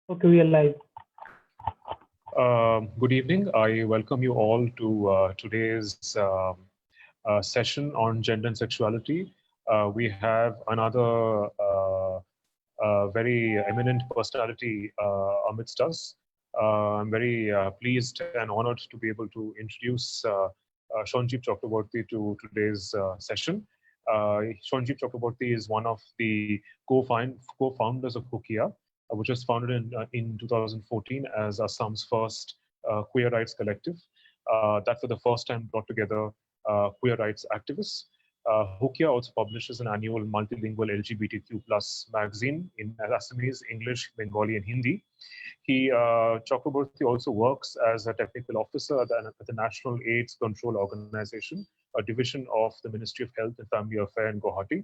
Okay, we are live. Good evening. I welcome you all to today's session on gender and sexuality. We have another very eminent personality amidst us. I'm very pleased and honored to be able to introduce Shonjeep Chakraborty to today's session. Shonjeep Chakraborty is one of the co-founders of Hookia, which was founded in 2014 as Assam's first queer rights collective. That for the first time brought together queer rights activists. Hookia also publishes an annual multilingual LGBTQ plus magazine in Assamese, English, Bengali, and Hindi. Chakraborty also works as a technical officer at the National AIDS Control Organization, a division of the Ministry of Health and Family Affairs in Guwahati.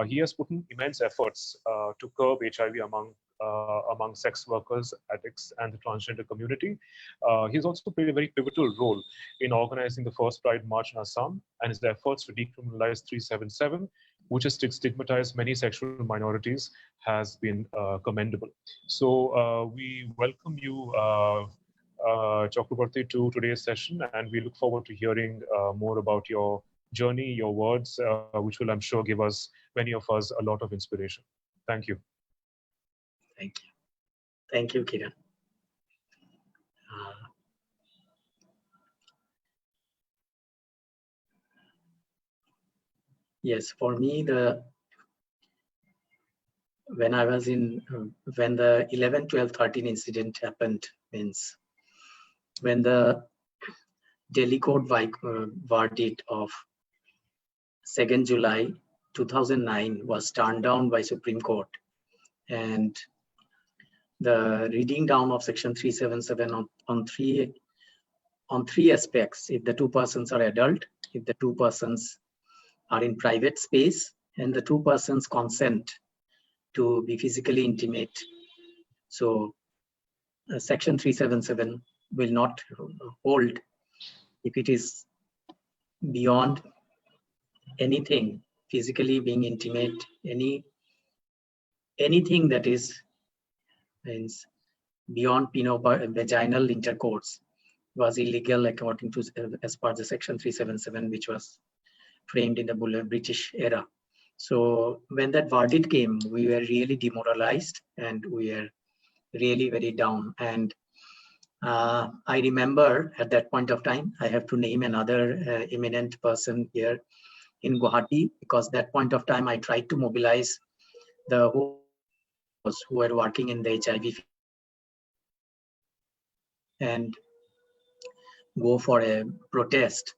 He has put in immense efforts to curb HIV among sex workers, addicts, and the transgender community. He's also played a very pivotal role in organizing the first Pride March in Assam and his efforts to decriminalize 377, which has stigmatized many sexual minorities, has been commendable. So we welcome you, Chakraborty, to today's session, and we look forward to hearing more about your journey, your words, which will, I'm sure, give us, many of us, a lot of inspiration. Thank you. Thank you. Thank you, Kiran. Yes, for me, when the 11, 12, 13 incident happened, means when the Delhi Court verdict of 2nd July 2009 was turned down by Supreme Court, and the reading down of Section 377 on three aspects: if the two persons are adult, if the two persons are in private space, and the two persons consent to be physically intimate. So Section 377 will not hold if it is beyond anything, physically being intimate, anything that means beyond vaginal intercourse was illegal according to as per the Section 377, which was framed in the British era. So when that verdict came, we were really demoralized and we were really very down. And I remember at that point of time, I have to name another eminent person here in Guwahati, because that point of time I tried to mobilize the who were working in the HIV and go for a protest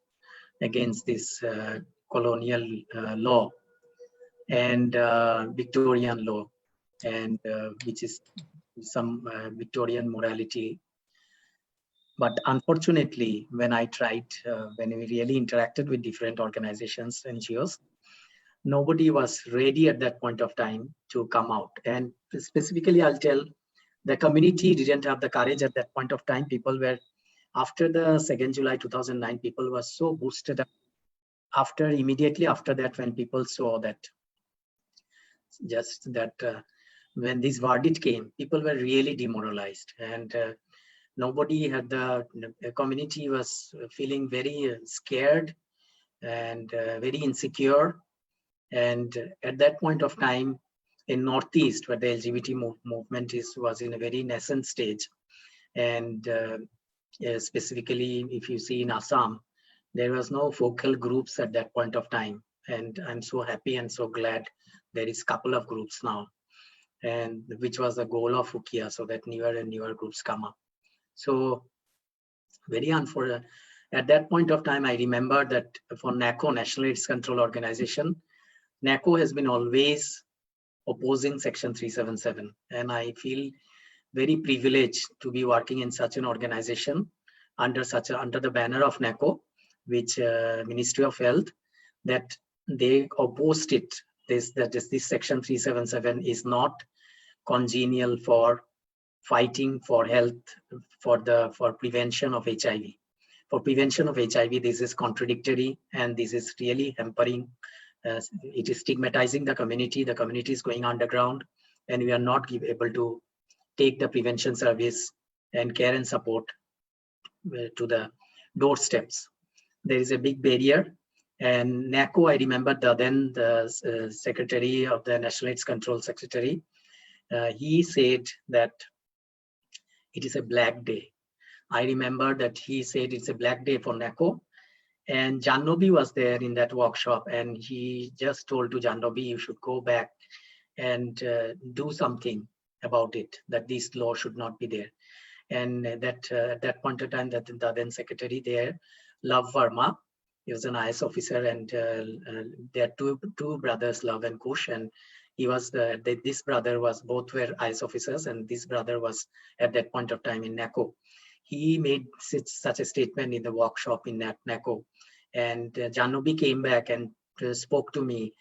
against this colonial law and Victorian law, and which is some Victorian morality. But unfortunately, when I tried, when we really interacted with different organizations, NGOs, nobody was ready at that point of time to come out. And specifically, I'll tell, the community didn't have the courage at that point of time. People were, after the 2nd July 2009, people were so boosted up. Immediately after that, when people saw that, when this verdict came, people were really demoralized, and nobody had the community was feeling very scared and very insecure. And at that point of time in Northeast, where the LGBT movement was in a very nascent stage, and specifically if you see in Assam, there was no focal groups at that point of time. And I'm so happy and so glad there is a couple of groups now, and which was the goal of Hookia, so that newer and newer groups come up. So very unfortunate. At that point of time, I remember that for NECO, National AIDS Control Organization, NECO has been always opposing Section 377. And I feel very privileged to be working in such an organization under the banner of NECO, which Ministry of Health, that they opposed it. This Section 377 is not congenial for fighting for health, for prevention of HIV. For prevention of HIV, this is contradictory, and this is really hampering. It is stigmatizing the community. The community is going underground, and we are not able to take the prevention service and care and support to the doorsteps. There is a big barrier. And NECO, I remember the Secretary of the National AIDS Control Secretary, he said that it is a black day. I remember that he said it's a black day for NECO. And Jannobi was there in that workshop, and he just told to Jannobi, you should go back and do something about it, that this law should not be there. And that at that point of time, that the then secretary there, Love Verma, he was an IS officer, and there are two brothers, Love and Kush, and he was this brother was, both were IS officers, and this brother was at that point of time in NECO. He made such a statement in the workshop in NECO, and Jannobi came back and spoke to me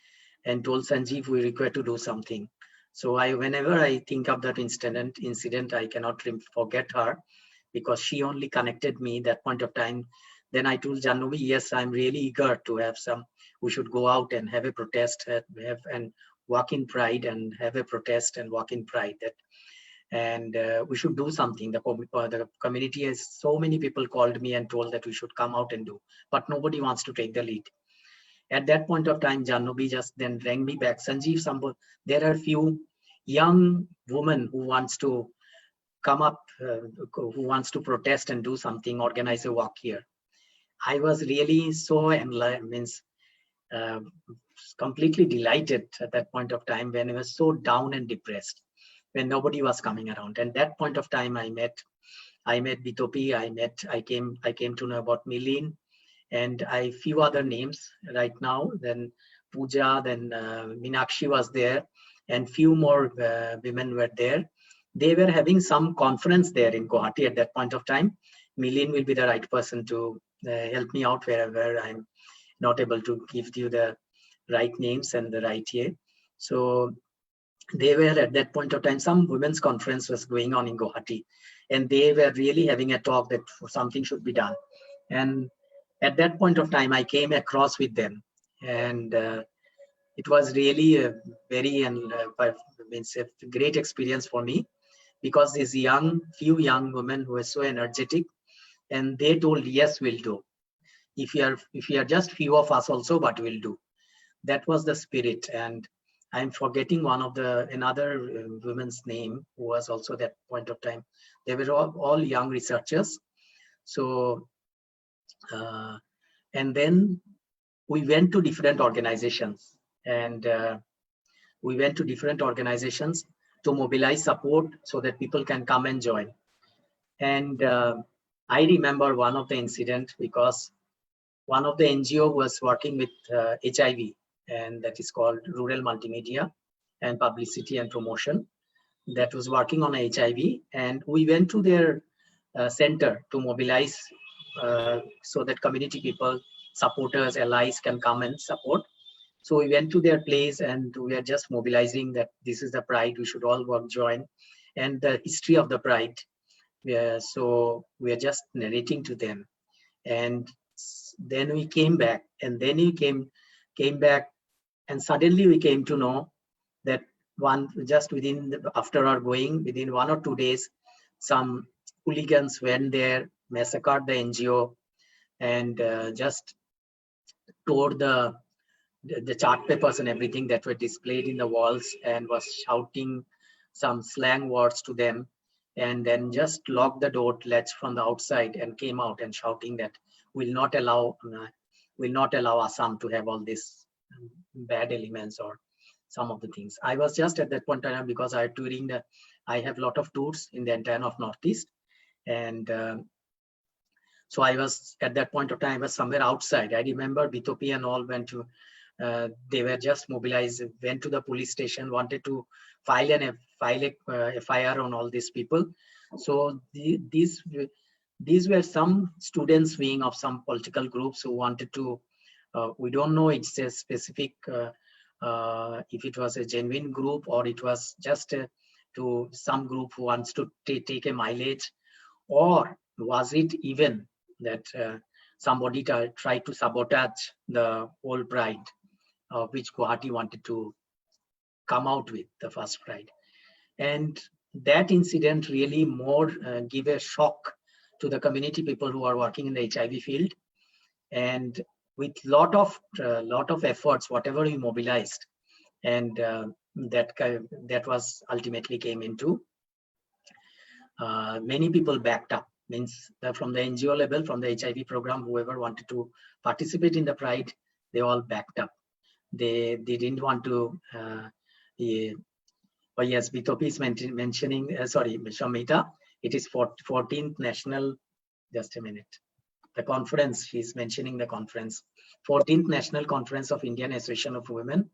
and told Sanjeev, we require to do something. So whenever I think of that incident, I cannot forget her, because she only connected me that point of time. Then I told Jannobi, yes, I'm really eager to have we should go out and have a protest, and walk in pride, and have a protest and walk in pride. And we should do something. The community has, so many people called me and told that we should come out and do, but nobody wants to take the lead. At that point of time, Jannobi just then rang me back, Sanjeev, there are few young women who wants to come up, who wants to protest and do something, organize a walk here. I was really so completely delighted at that point of time, when I was so down and depressed, when nobody was coming around. And that point of time, I met Bitopi, I came to know about Milin, and few other names right now. Then Pooja, then Meenakshi was there, and few more women were there. They were having some conference there in Guwahati at that point of time. Milin will be the right person to help me out wherever I'm not able to give you the right names and the right year. So they were at that point of time, some women's conference was going on in Guwahati, and they were really having a talk that something should be done. And at that point of time, I came across with them, and it was really a very a great experience for me, because these few young women who were so energetic, and they told, yes, we'll do. If you are just few of us also, but we'll do. That was the spirit. And I'm forgetting another woman's name who was also that point of time. They were all young researchers. So, and then we went to different organizations, and we went to different organizations to mobilize support so that people can come and join. And I remember one of the incident, because one of the NGO was working with HIV, and that is called Rural Multimedia and Publicity and Promotion, that was working on HIV. And we went to their center to mobilize so that community people, supporters, allies can come and support. So we went to their place, and we are just mobilizing that this is the pride, we should all join, and the history of the pride. So we are just narrating to them. And then we came back, and then we came back, and suddenly we came to know that after our going, within 1 or 2 days, some hooligans went there, massacred the NGO, and just tore the chart papers and everything that were displayed in the walls, and was shouting some slang words to them, and then just locked the door latch from the outside and came out and shouting that will not allow Assam to have all these bad elements or some of the things. I was just at that point in time, because I have a lot of tours in the entire of Northeast, and so I was at that point of time, I was somewhere outside. I remember Bitopi and all went to, they were just mobilized, went to the police station, wanted to file a FIR on all these people. So these were some students wing of some political groups who wanted to, we don't know it's a specific, if it was a genuine group, or it was just to some group who wants to take a mileage, or was it even that somebody tried to sabotage the whole pride, which Guwahati wanted to come out with, the first pride. And that incident really more give a shock to the community people who are working in the HIV field. And with lot of efforts, whatever we mobilized, and that was ultimately came into many people backed up. Means from the NGO level, from the HIV program, whoever wanted to participate in the Pride, they all backed up. They didn't want to. Oh yes, Bitopi is mentioning. Sorry, Shamita. It is 14th national. Just a minute. The conference. She's mentioning the conference. 14th National Conference of Indian Association of Women.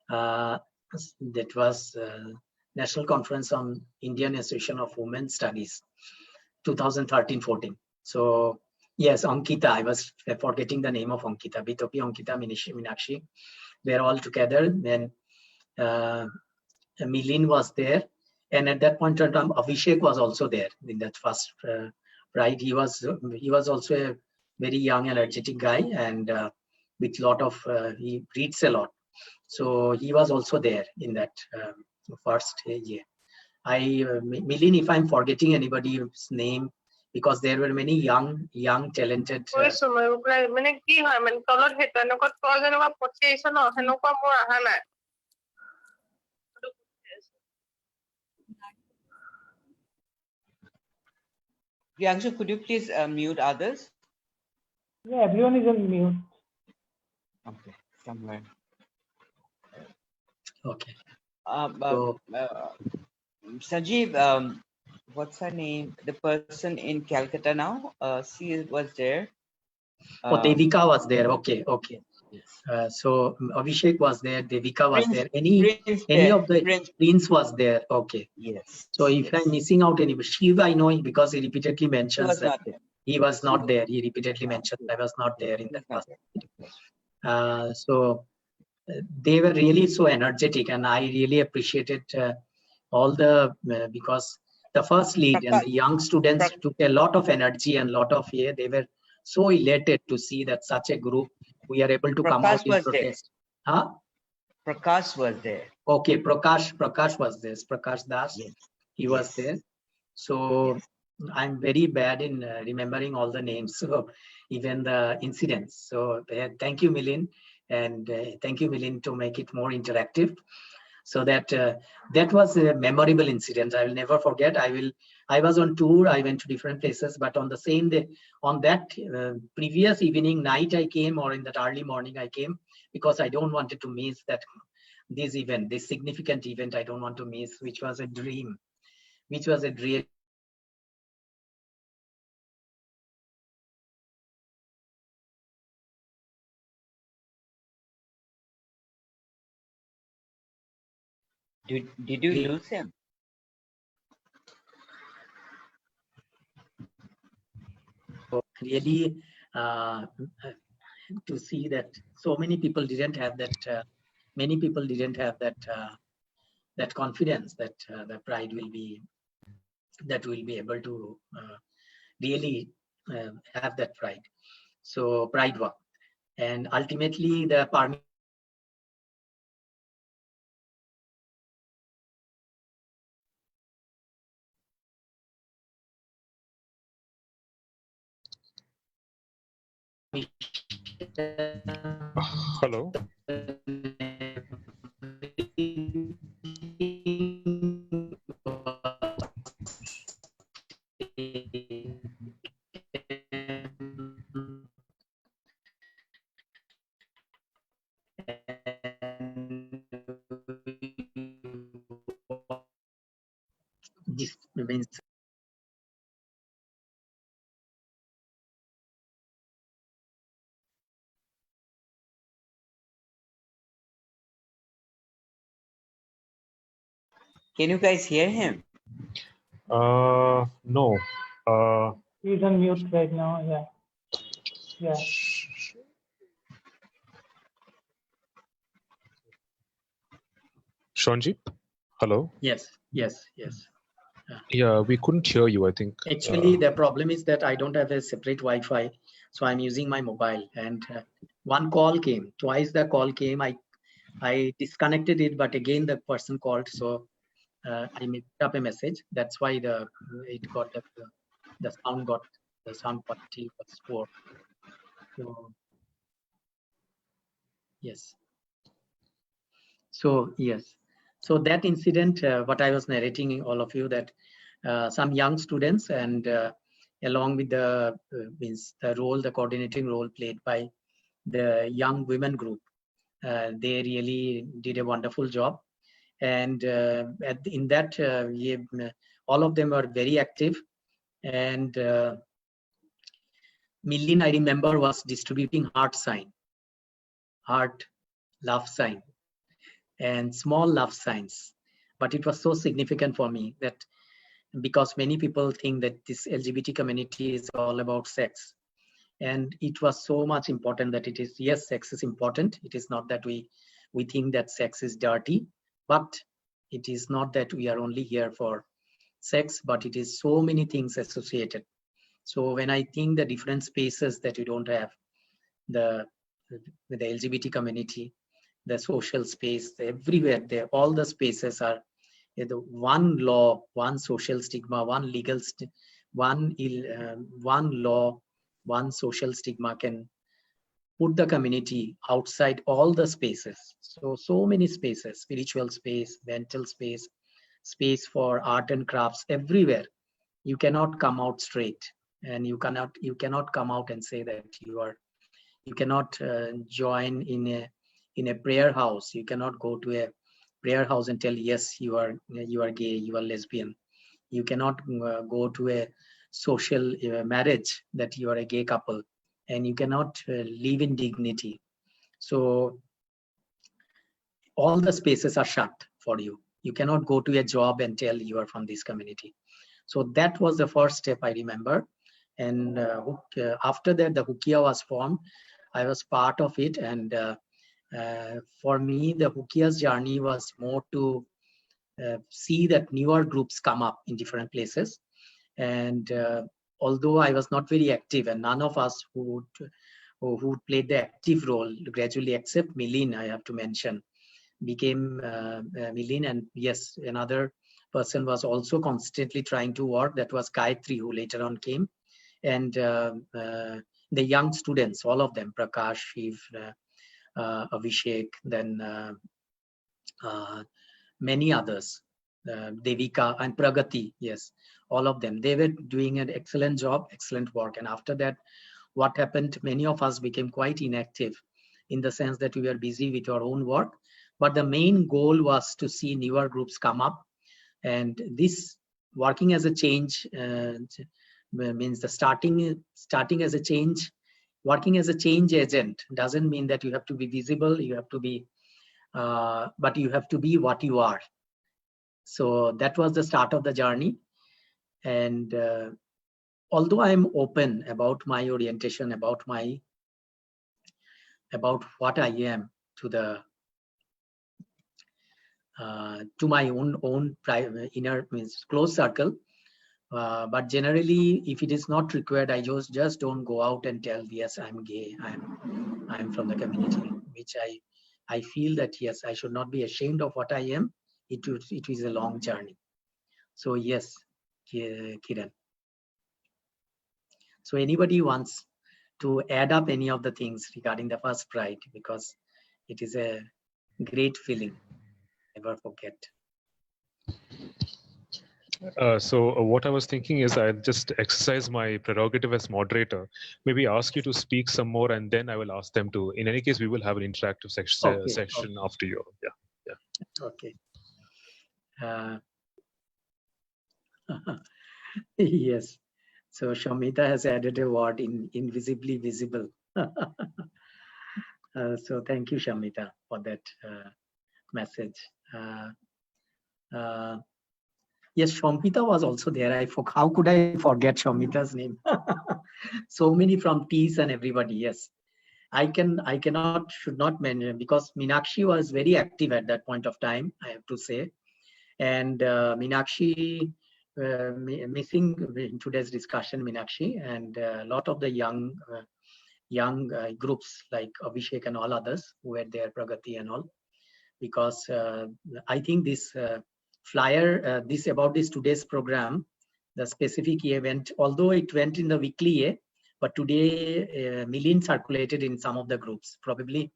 That was National Conference on Indian Association of Women Studies, 2013-14. So yes, Ankita. I was forgetting the name of Ankita. Bitopi, Ankita, Minakshi. They're all together. Then Milin was there, and at that point in time, Abhishek was also there in that first Pride. He was also a very young, energetic guy, and with lot of he reads a lot. So he was also there in that first year. Milin, if I'm forgetting anybody's name, because there were many young talented. Priyanshu, could you please mute others? Yeah, everyone is on mute. Okay, somewhere. Okay. Sanjeev, what's her name? The person in Calcutta now. She was there. Devika was there. Okay. Yes. So Abhishek was there. Devika was there. Any of the Prince was there. Okay. Yes. So if I'm missing out any, Shiva, I know because he repeatedly mentions that he was not there. He repeatedly mentioned I was not there in that first. So they were really so energetic, and I really appreciated all the because the first lead and the young students took a lot of energy and lot of they were so elated to see that such a group we are able to come out in protest. Huh? Prakash was there. Okay, Prakash was there. Prakash Das, yes. He was there. So I'm very bad in remembering all the names, so even the incidents. So thank you, Milin, and thank you, Milin, to make it more interactive. So that that was a memorable incident. I will never forget. I was on tour. I went to different places, but on the same day, on that previous evening, night I came, or in that early morning I came, because I don't wanted to miss this event, this significant event. I don't want to miss, which was a dream, which was a dream. Did you lose him? Really, to see that so many people didn't have that. Many people didn't have that that confidence that the Pride will be able to really have that pride. So Pride work, and ultimately the permit. Hello. This means Can you guys hear him? No. He's on mute right now. Yeah. Shanjeev? Hello? Yes. Yeah, we couldn't hear you, I think. Actually, the problem is that I don't have a separate Wi-Fi, so I'm using my mobile. And one call came. Twice the call came. I disconnected it, but again the person called. So I mixed up a message. That's why the sound quality was poor. So yes. So yes. So that incident, what I was narrating all of you, that some young students and along with the the coordinating role played by the young women group, they really did a wonderful job. And in that, all of them were very active. And Millin, I remember, was distributing heart, love sign, and small love signs. But it was so significant for me that because many people think that this LGBT community is all about sex. And it was so much important that it is, yes, sex is important. It is not that we think that sex is dirty, but it is not that we are only here for sex, but it is so many things associated. So when I think the different spaces that we don't have, with the LGBT community, the social space, everywhere there, all the spaces are the one law, one social stigma, one legal, one law, one social stigma can put the community outside all the spaces. So many spaces, spiritual space, mental space, space for art and crafts, everywhere. You cannot come out straight, and you cannot come out and say that you cannot join in a prayer house. You cannot go to a prayer house and tell, yes, you are gay, you are lesbian. You cannot go to a social marriage that you are a gay couple, and you cannot live in dignity. So all the spaces are shut for you. You cannot go to a job and tell you are from this community. So that was the first step, I remember. And after that, the Hookia was formed. I was part of it. And for me, the Hookia's journey was more to see that newer groups come up in different places. And although I was not very active, and none of us who played the active role gradually, except Millin, I have to mention, became Millin. And yes, another person was also constantly trying to work. That was Gayatri, who later on came. And the young students, all of them, Prakash, Shiv, Abhishek, then many others, Devika and Pragati, yes, all of them, they were doing an excellent job, excellent work. And after that, what happened, many of us became quite inactive in the sense that we were busy with our own work. But the main goal was to see newer groups come up. And this working as a change means the starting as a change, working as a change agent doesn't mean that you have to be visible, you have to be, but you have to be what you are. So that was the start of the journey. And although I'm open about my orientation, about what I am to my own private, inner, means close circle, but generally, if it is not required, I just don't go out and tell, yes, I'm gay, I'm from the community, which I feel that, yes, I should not be ashamed of what I am. It is a long journey. So yes, Kiran. So anybody wants to add up any of the things regarding the first pride, because it is a great feeling, never forget. So what I was thinking is I'll just exercise my prerogative as moderator, maybe ask you to speak some more, and then I will ask them to. In any case, we will have an interactive session after you. Yeah. Okay. Yes. So Shamita has added a word, invisibly visible. So thank you, Shamita, for that message. Yes, Shamita was also there. How could I forget Shamita's name? So many from Tees and everybody. Yes, should not mention, because Meenakshi was very active at that point of time, I have to say. And Meenakshi, missing in today's discussion, Meenakshi, and a lot of the young groups like Abhishek and all others who were there, Pragati and all, because I think this flyer, this about this today's program, the specific event, although it went in the weekly, but today million circulated in some of the groups. Probably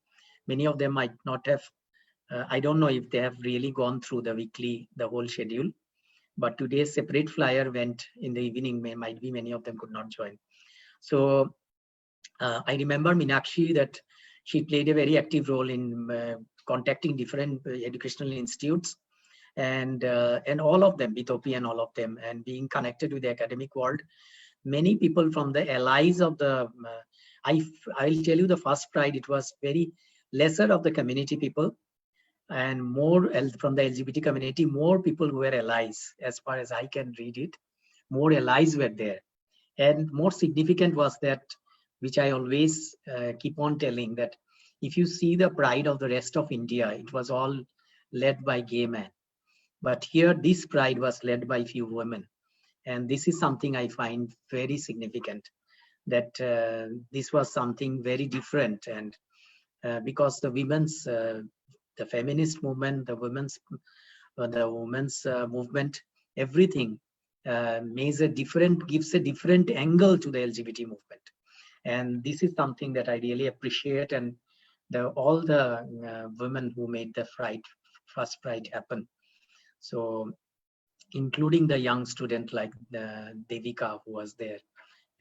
many of them might not have, I don't know if they have really gone through the weekly, the whole schedule, but today's separate flyer went in the evening, might be many of them could not join. So I remember Meenakshi that she played a very active role in contacting different educational institutes and all of them, Bitopi and all of them, and being connected with the academic world. Many people from the allies of the, I'll tell you the first pride, it was very lesser of the community people and more from the LGBT community, more people who were allies, as far as I can read it, more allies were there. And more significant was that, which I always keep on telling, that if you see the pride of the rest of India, it was all led by gay men. But here, this pride was led by few women. And this is something I find very significant, that this was something very different. And because the women's, the feminist movement, the women's movement, everything gives a different angle to the LGBT movement. And this is something that I really appreciate. And all the women who made the first Pride happen. So, including the young student like Devika, who was there,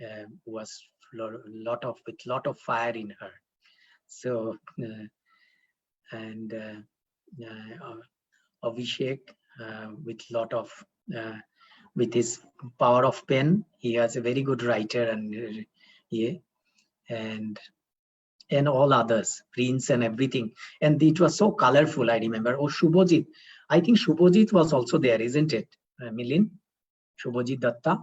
who was with lot of fire in her. So, and Abhishek with lot of with his power of pen, he has a very good writer, and and all others, Prince and everything, and it was so colorful. I remember. Oh, Shubhajit, I think Shubhajit was also there, isn't it, Milin? Shubhajit Datta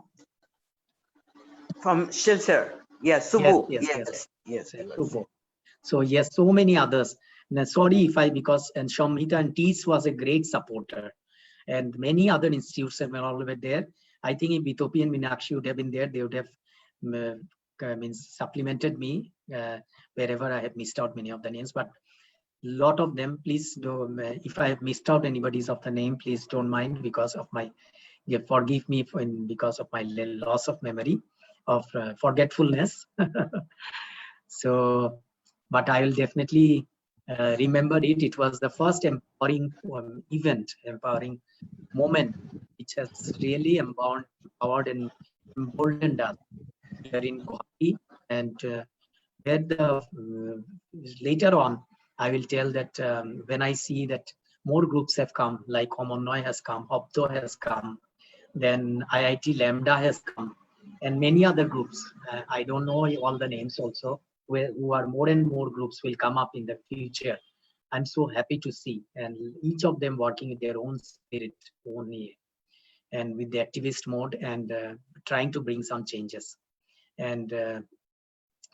from Shilsar. Yes, Subbu. Yes. Subbu. So yes, so many others. Now, sorry if because and Shamhita and Tees was a great supporter, and many other institutes were all over there. I think if Bitopi and Meenakshi would have been there, they would have supplemented me wherever I have missed out many of the names. But lot of them, please do, if I have missed out anybody's of the name, please don't mind, because of my, forgive me because of my loss of memory, of forgetfulness. So, but I will definitely remember it. It was the first empowering empowering moment, which has really empowered and emboldened us here in Guwahati. And where later on, I will tell that when I see that more groups have come, like Homonoi has come, Hopto has come, then IIT Lambda has come, and many other groups. I don't know all the names also, who are more and more groups will come up in the future. I'm so happy to see, and each of them working in their own spirit, only, and with the activist mode, and trying to bring some changes. And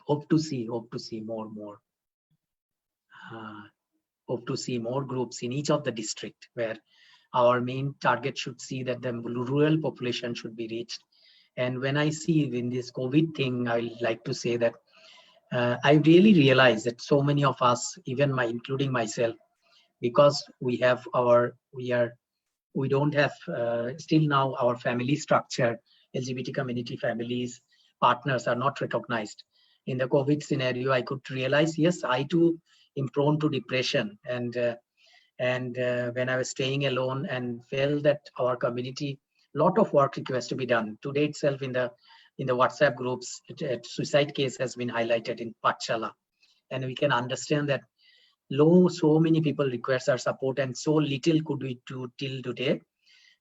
hope to see more. Hope to see more groups in each of the district, where our main target should see that the rural population should be reached. And when I see in this COVID thing, I like to say that I really realize that so many of us, even including myself, because we don't have still now our family structure, LGBT community families, partners are not recognized. In the COVID scenario, I could realize, yes, I too am prone to depression, and when I was staying alone and felt that our community, lot of work requires to be done. Today itself in the WhatsApp groups, suicide case has been highlighted in Patshala, and we can understand that so many people request our support, and so little could we do till today.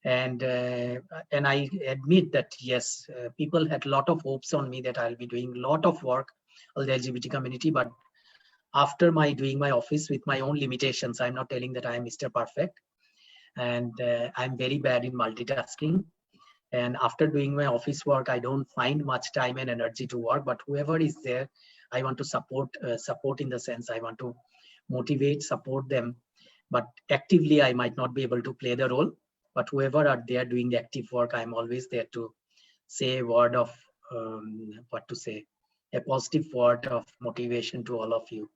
And I admit that yes, people had a lot of hopes on me that I'll be doing a lot of work on the LGBT community, but after doing my office with my own limitations, I'm not telling that I am Mr. Perfect, and I'm very bad in multitasking. And after doing my office work, I don't find much time and energy to work. But whoever is there, I want to support in the sense I want to motivate, support them. But actively, I might not be able to play the role. But whoever are there doing the active work, I'm always there to say a word of a positive word of motivation to all of you,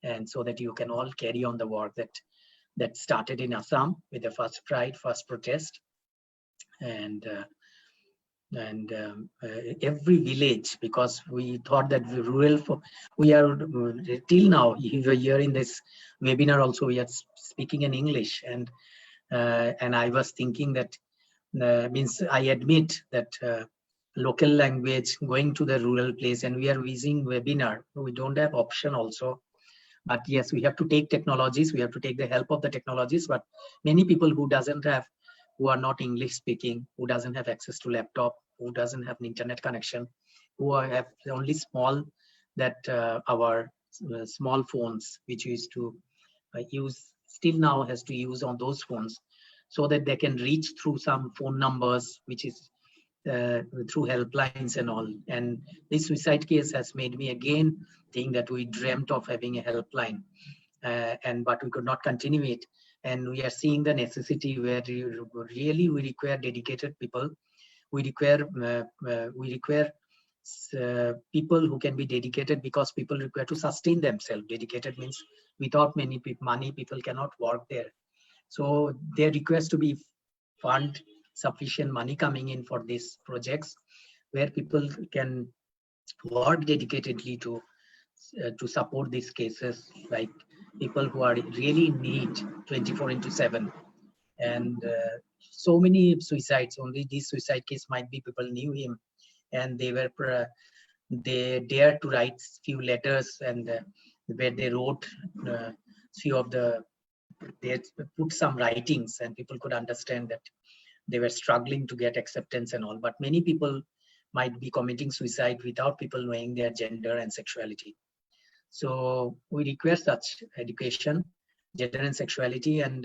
and so that you can all carry on the work that that started in Assam with the first pride, first protest, and every village, because we thought that we are till now, here in this webinar also, we are speaking in English, and I was thinking that means I admit that local language, going to the rural place, and we are using webinar. We don't have option also. But yes, we have to take technologies. We have to take the help of the technologies. But many people who are not English speaking, who doesn't have access to laptop, who doesn't have an internet connection, who have only small our small phones, which we used to use, still now has to use on those phones, so that they can reach through some phone numbers, which is through helplines and all. And this suicide case has made me again think that we dreamt of having a helpline, but we could not continue it. And we are seeing the necessity where we require dedicated people. We require people who can be dedicated, because people require to sustain themselves. Dedicated means without money, people cannot work there. So there requires to be sufficient money coming in for these projects, where people can work dedicatedly to support these cases, like people who are really in need 24/7. And so many suicides. Only this suicide case might be people knew him, and they dared to write few letters, and where they wrote they put some writings, and people could understand that they were struggling to get acceptance and all. But many people might be committing suicide without people knowing their gender and sexuality. So we require such education, gender and sexuality. And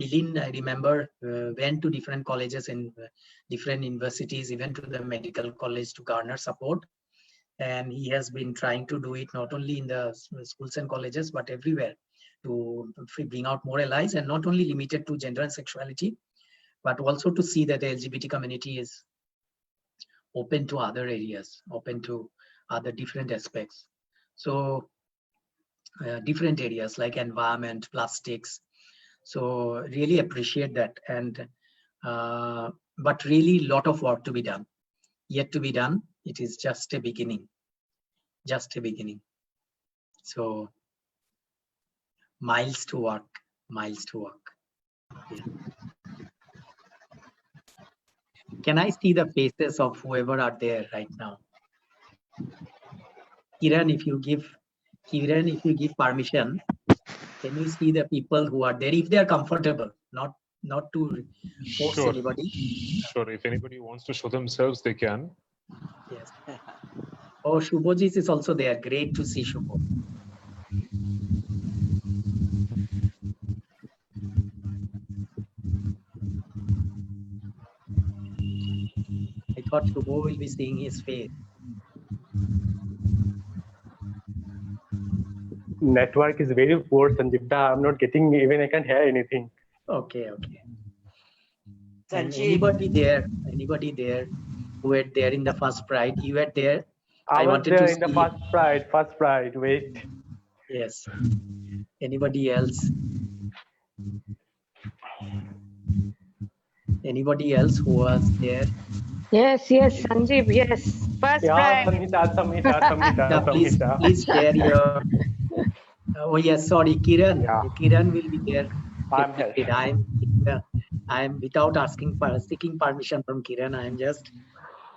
Milin, I remember, went to different colleges and different universities, even to the medical college, to garner support. And he has been trying to do it not only in the schools and colleges, but everywhere, to bring out more allies, and not only limited to gender and sexuality, but also to see that the LGBT community is open to other areas, open to other different aspects. So different areas like environment, plastics. So really appreciate that. And but really lot of work to be done, yet to be done. It is just a beginning, just a beginning. So miles to work, miles to work. Yeah. Can I see the faces of whoever are there right now? Kiran, if you give permission, can you see the people who are there, if they are comfortable, not to force anybody? Sure. If anybody wants to show themselves, they can. Yes. Oh, Shubhojit is also there. Great to see Shubho. I thought Shubho will be seeing his face. Network is very poor, Sanjibda. I'm not getting, even I can't hear anything. Okay. And Sanjeev. anybody there who were there in the first pride? You were there? I was there in the first pride. Wait. Yes. Anybody else? Anybody else who was there? Yes, Sanjeev, yes. First pride. Samhita. Please share your. Oh yes, sorry, Kiran. Yeah. Kiran will be there. I'm here. I'm without seeking permission from Kiran.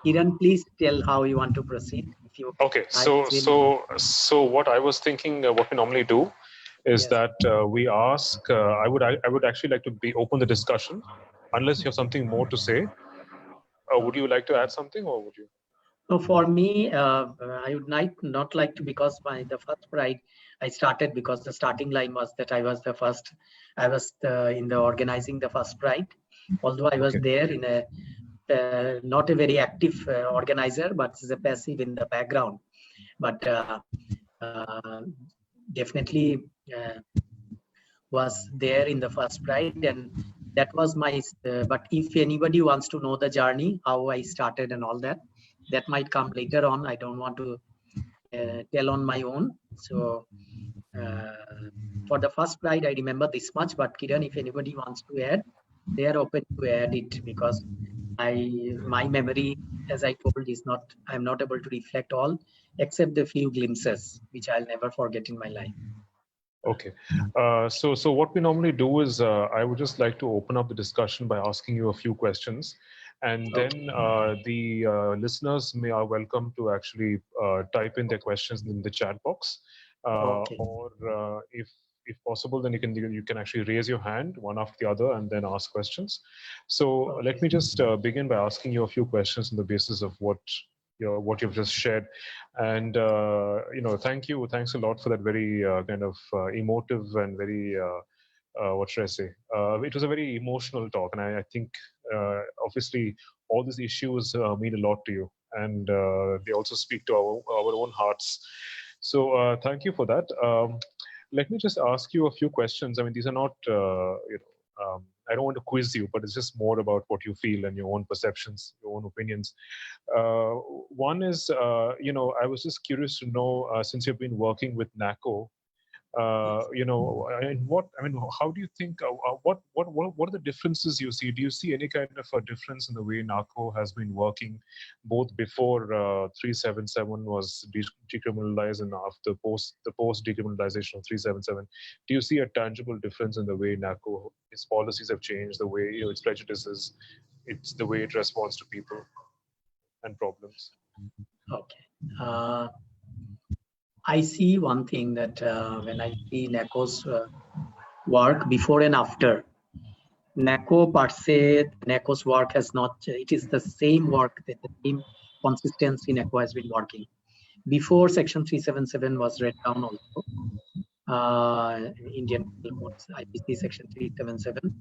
Kiran, please tell how you want to proceed. Okay, so what I was thinking, what we normally do is that we ask. I would actually like to open the discussion, unless you have something more to say. Would you like to add something, or would you? No, for me, I would not like to, because the first pride I started, because the starting line was that I was the first. I was in the organizing the first pride, although I was there in a not a very active organizer, but as a passive in the background. But definitely was there in the first pride, and that was my. But if anybody wants to know the journey, how I started and all that, that might come later on. I don't want to tell on my own. So For the first Pride, I remember this much, but Kiran, if anybody wants to add, they are open to add it, because my memory, as I told, is not, I'm not able to reflect all except the few glimpses which I'll never forget in my life. Okay. So what we normally do is I would just like to open up the discussion by asking you a few questions. And then the listeners are welcome to actually type in their questions in the chat box. Okay. Or if possible, then you can actually raise your hand one after the other and then ask questions. So Okay. let me just begin by asking you a few questions on the basis of what you've just shared. And thanks a lot for that very kind of emotive and very what should I say? It was a very emotional talk, and I think obviously all these issues mean a lot to you, and they also speak to our own hearts. So thank you for that. Let me just ask you a few questions. I mean, these are not I don't want to quiz you, but it's just more about what you feel and your own perceptions, your own opinions. One is, I was just curious to know, since you've been working with NACO, how do you think, what are the differences you see? Do you see any kind of a difference in the way NACO has been working, both before 377 was decriminalized and after the post decriminalization of 377? Do you see a tangible difference in the way NACO, its policies have changed, the way its prejudices, it's the way it responds to people and problems? Okay. I see one thing that when I see NACO's work before and after, NACO per se, NACO's work has not, it is the same work, that the same consistency NACO has been working. Before Section 377 was read down also, Indian Penal Codes, IPC Section 377,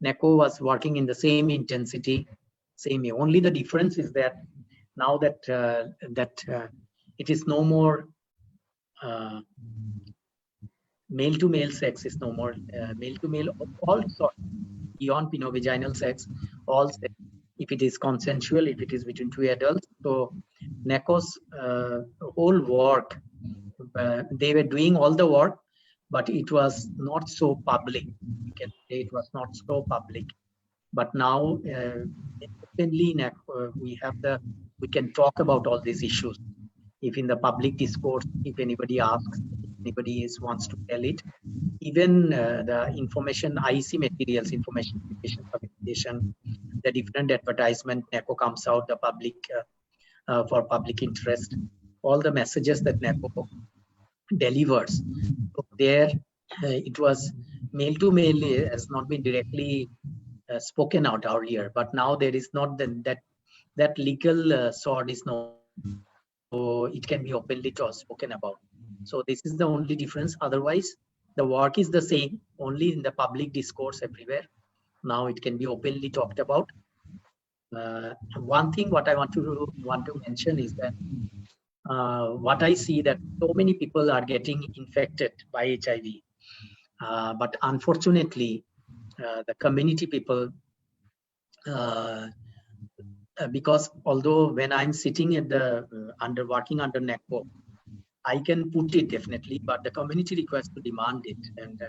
NACO was working in the same intensity, same way. Only the difference is that now that it is no more male-to-male sex is no more male-to-male, all sorts, beyond penovaginal sex, all sex, if it is consensual, if it is between two adults. So NACO's whole work, they were doing all the work, but it was not so public. You can say it was not so public. But now, openly, we can talk about all these issues. If in the public discourse, if anybody asks, anybody wants to tell it, even the information, IC materials, information, communication, the different advertisement NACO comes out, the public for public interest, all the messages that NACO delivers. So there, it was male to male has not been directly spoken out earlier, but now there is not that legal sword is no. So it can be openly spoken about. So this is the only difference. Otherwise, the work is the same, only in the public discourse everywhere. Now it can be openly talked about. One thing what I want to mention is that what I see that so many people are getting infected by HIV, but unfortunately, the community people. Because although when I'm sitting at the working under NECO, I can put it definitely, but the community requires to demand it. And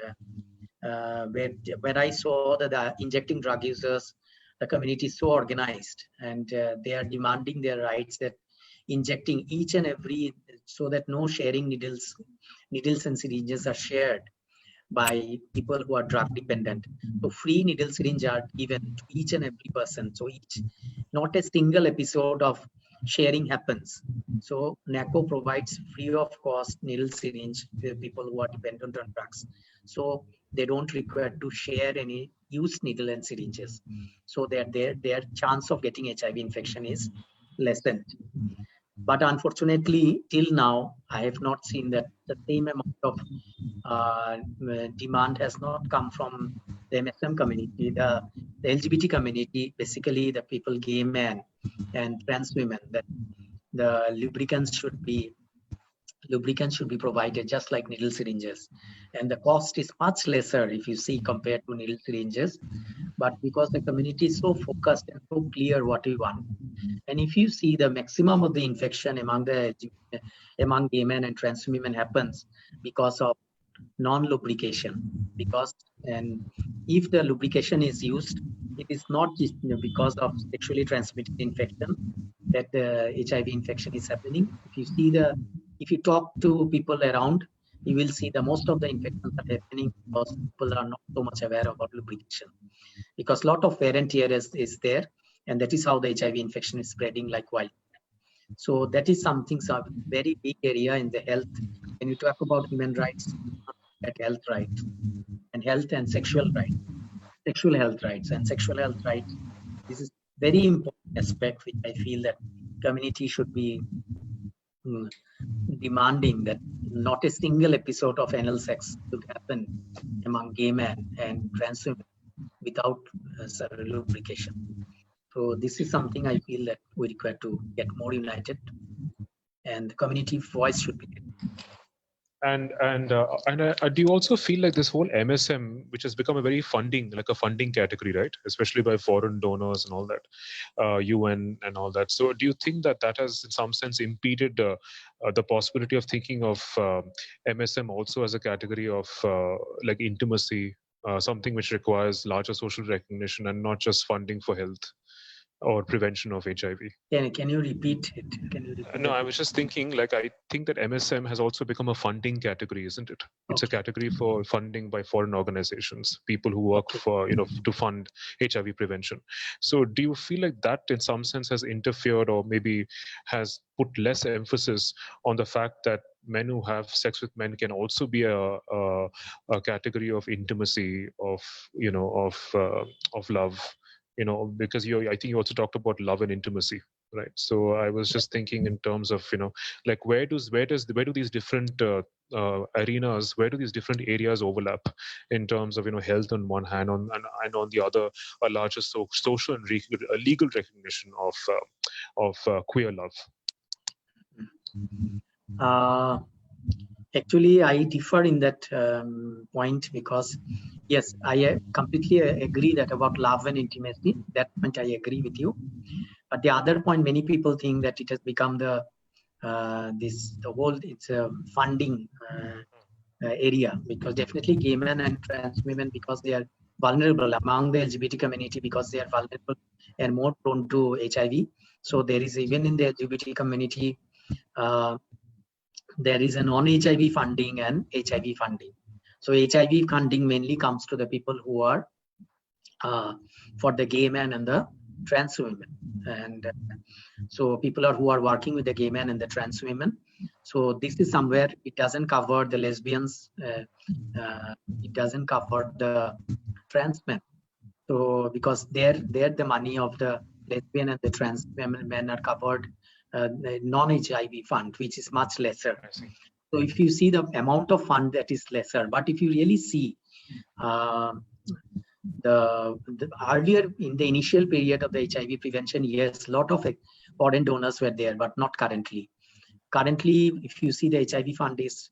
when I saw that the injecting drug users, the community is so organized, and they are demanding their rights, that injecting each and every, so that no sharing needles and syringes are shared by people who are drug dependent. So free needle syringe are given to each and every person. So not a single episode of sharing happens. So NACO provides free of cost needle syringe to people who are dependent on drugs. So they don't require to share any used needle and syringes. So that their chance of getting HIV infection is lessened. But unfortunately, till now, I have not seen that the same amount of demand has not come from the MSM community, the LGBT community, basically the people, gay men and trans women, that the lubricants should be provided just like needle syringes, and the cost is much lesser if you see compared to needle syringes. But because the community is so focused and so clear what we want, and if you see the maximum of the infection among gay men and trans women happens because of non-lubrication, because and if the lubrication is used, it is not just because of sexually transmitted infection that the HIV infection is happening. If you talk to people around, you will see the most of the infections are happening because people are not so much aware about lubrication, because a lot of wear and tear is there, and that is how the HIV infection is spreading like wild. So that is something, so very big area in the health. When you talk about human rights, at health rights and health and sexual rights, sexual health rights and sexual health rights. This is very important aspect which I feel that community should be demanding, that not a single episode of anal sex should happen among gay men and trans women without lubrication. So this is something I feel that we require to get more united, and the community voice should be there. And do you also feel like this whole MSM, which has become a very funding category, right? Especially by foreign donors and all that, UN and all that. So do you think that that has in some sense impeded the possibility of thinking of MSM also as a category of like intimacy, something which requires larger social recognition and not just funding for health or prevention of HIV? Can you repeat it? No, I was just thinking, like, I think that MSM has also become a funding category, isn't it? It's a category for funding by foreign organizations, people who work for, to fund HIV prevention. So do you feel like that in some sense has interfered or maybe has put less emphasis on the fact that men who have sex with men can also be a category of intimacy, of love? Because I think you also talked about love and intimacy, right? So I was just thinking in terms of, like where do these different arenas, where do these different areas overlap in terms of, health on one hand, and on the other, a larger social and legal recognition of queer love? Actually, I differ in that point, because yes, I completely agree that about love and intimacy. That point I agree with you. But the other point, many people think that it has become the it's a funding area, because definitely gay men and trans women, because they are vulnerable among the LGBT community, because they are vulnerable and more prone to HIV. So there is, even in the LGBT community, there is a non-HIV funding and HIV funding. So HIV funding mainly comes to the people who are for the gay men and the trans women, and so people who are working with the gay men and the trans women. So this is somewhere it doesn't cover the lesbians, it doesn't cover the trans men. So because they're the money of the lesbian and the trans men are covered. The non-HIV fund, which is much lesser. So if you see the amount of fund, that is lesser. But if you really see the earlier in the initial period of the HIV prevention, yes, a lot of foreign donors were there, but not currently. Currently, if you see, the HIV fund is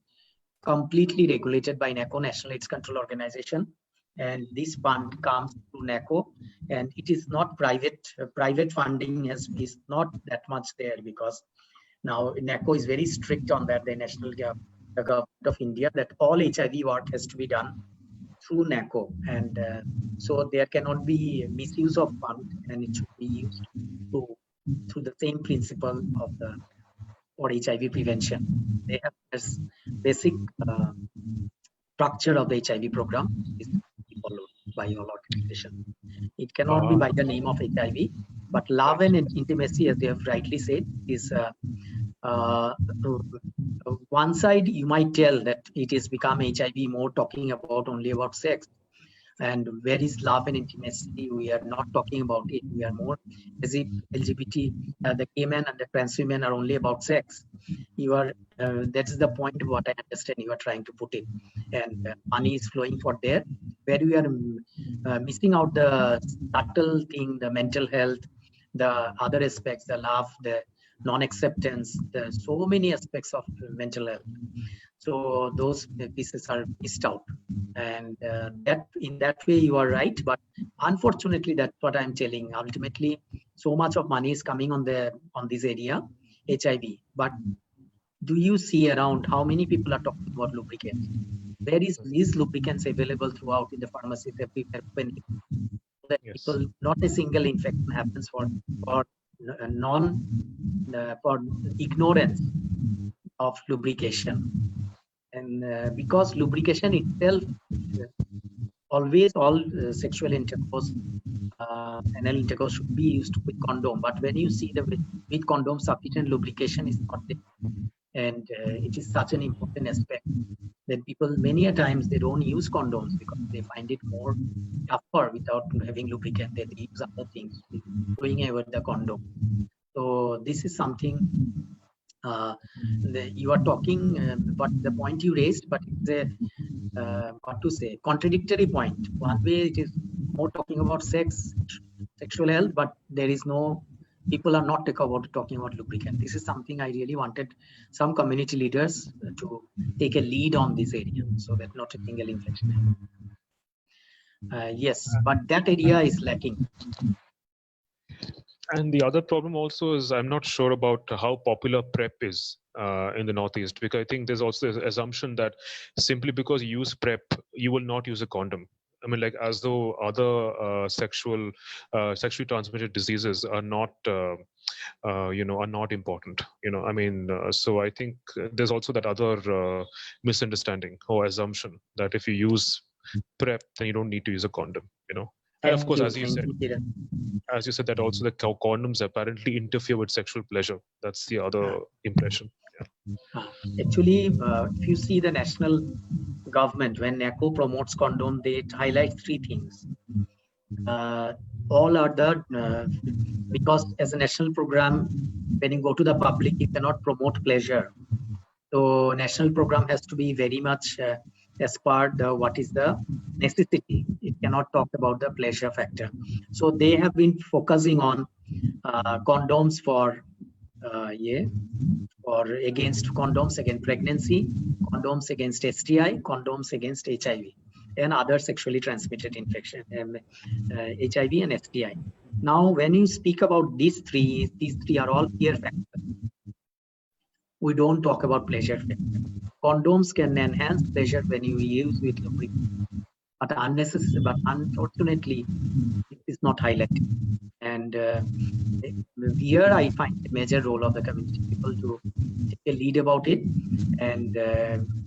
completely regulated by NECO, National AIDS Control Organization. And this fund comes to NECO, and it is not private. Private funding is not that much there, because now NECO is very strict on that. The the government of India, that all HIV work has to be done through NECO, and so there cannot be misuse of fund, and it should be used through the same principle of for HIV prevention. They have this basic structure of the HIV program is followed by all organizations. It cannot be by the name of HIV, but love and intimacy, as they have rightly said, is one side you might tell that it has become HIV more talking about only about sex. And where is love and intimacy? We are not talking about it. We are more as if LGBT, the gay men and the trans women are only about sex. You are that's the point. What I understand you are trying to put it, and money is flowing for there. Where we are missing out the subtle thing, the mental health, the other aspects, the love, the non-acceptance. There's so many aspects of mental health. So those pieces are missed out, and that in that way you are right. But unfortunately, that's what I'm telling. Ultimately, so much of money is coming on this area, HIV. But do you see around how many people are talking about lubricants? there is these lubricants available throughout in the pharmacies everywhere openly, so that people, not a single infection happens for ignorance of lubrication. And because lubrication itself, always all sexual intercourse, anal intercourse should be used with condom. But when you see with condom, sufficient lubrication is not there. And it is such an important aspect that people, many a times, they don't use condoms because they find it more tougher without having lubricant. They use other things, throwing away the condom. So this is something you are talking, but the point you raised, but it's a what to say, contradictory point. One way it is more talking about sexual health, but there is no, people are not talking about lubricant. This is something I really wanted some community leaders to take a lead on this area, so that not a single infection. Yes, but that area is lacking. And the other problem also is, I'm not sure about how popular PrEP is in the Northeast, because I think there's also this assumption that simply because you use PrEP, you will not use a condom. I mean, like, as though other sexually transmitted diseases are not, are not important. I mean, so I think there's also that other misunderstanding or assumption that if you use PrEP, then you don't need to use a condom. And of course, as you said, that also the condoms apparently interfere with sexual pleasure. That's the other impression. Actually, if you see the national government, when NECO promotes condom, they highlight three things. All are because as a national program, when you go to the public, you cannot promote pleasure. So national program has to be very much as part what is the necessity. It cannot talk about the pleasure factor. So they have been focusing on condoms for against pregnancy, condoms against STI, condoms against HIV and other sexually transmitted infection, HIV and STI. Now, when you speak about these three are all fear factors. We don't talk about pleasure factor. Condoms can enhance pleasure when you use with lubricant, but unfortunately, it is not highlighted. And here I find the major role of the community people to take a lead about it, and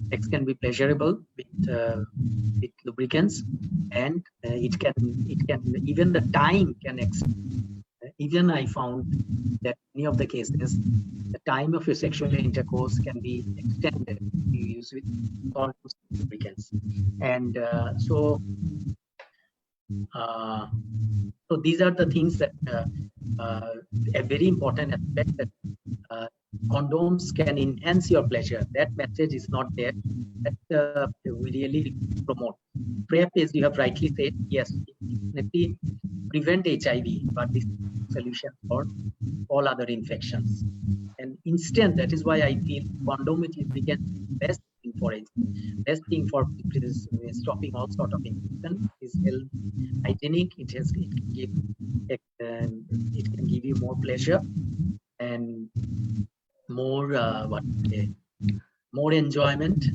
sex can be pleasurable with lubricants, and it can even the time can extend. Even I found that many of the cases, the time of your sexual intercourse can be extended if you use with condoms and lubricants. And so these are the things that a very important aspect, that condoms can enhance your pleasure. That message is not there. That we really promote. PrEP, as you have rightly said, yes, definitely prevent HIV, but this is a solution for all other infections. And instant, that is why I feel condom with lubricant is the best thing for it. Best thing for stopping all sort of infection is hygienic. It can give you more pleasure and more more enjoyment.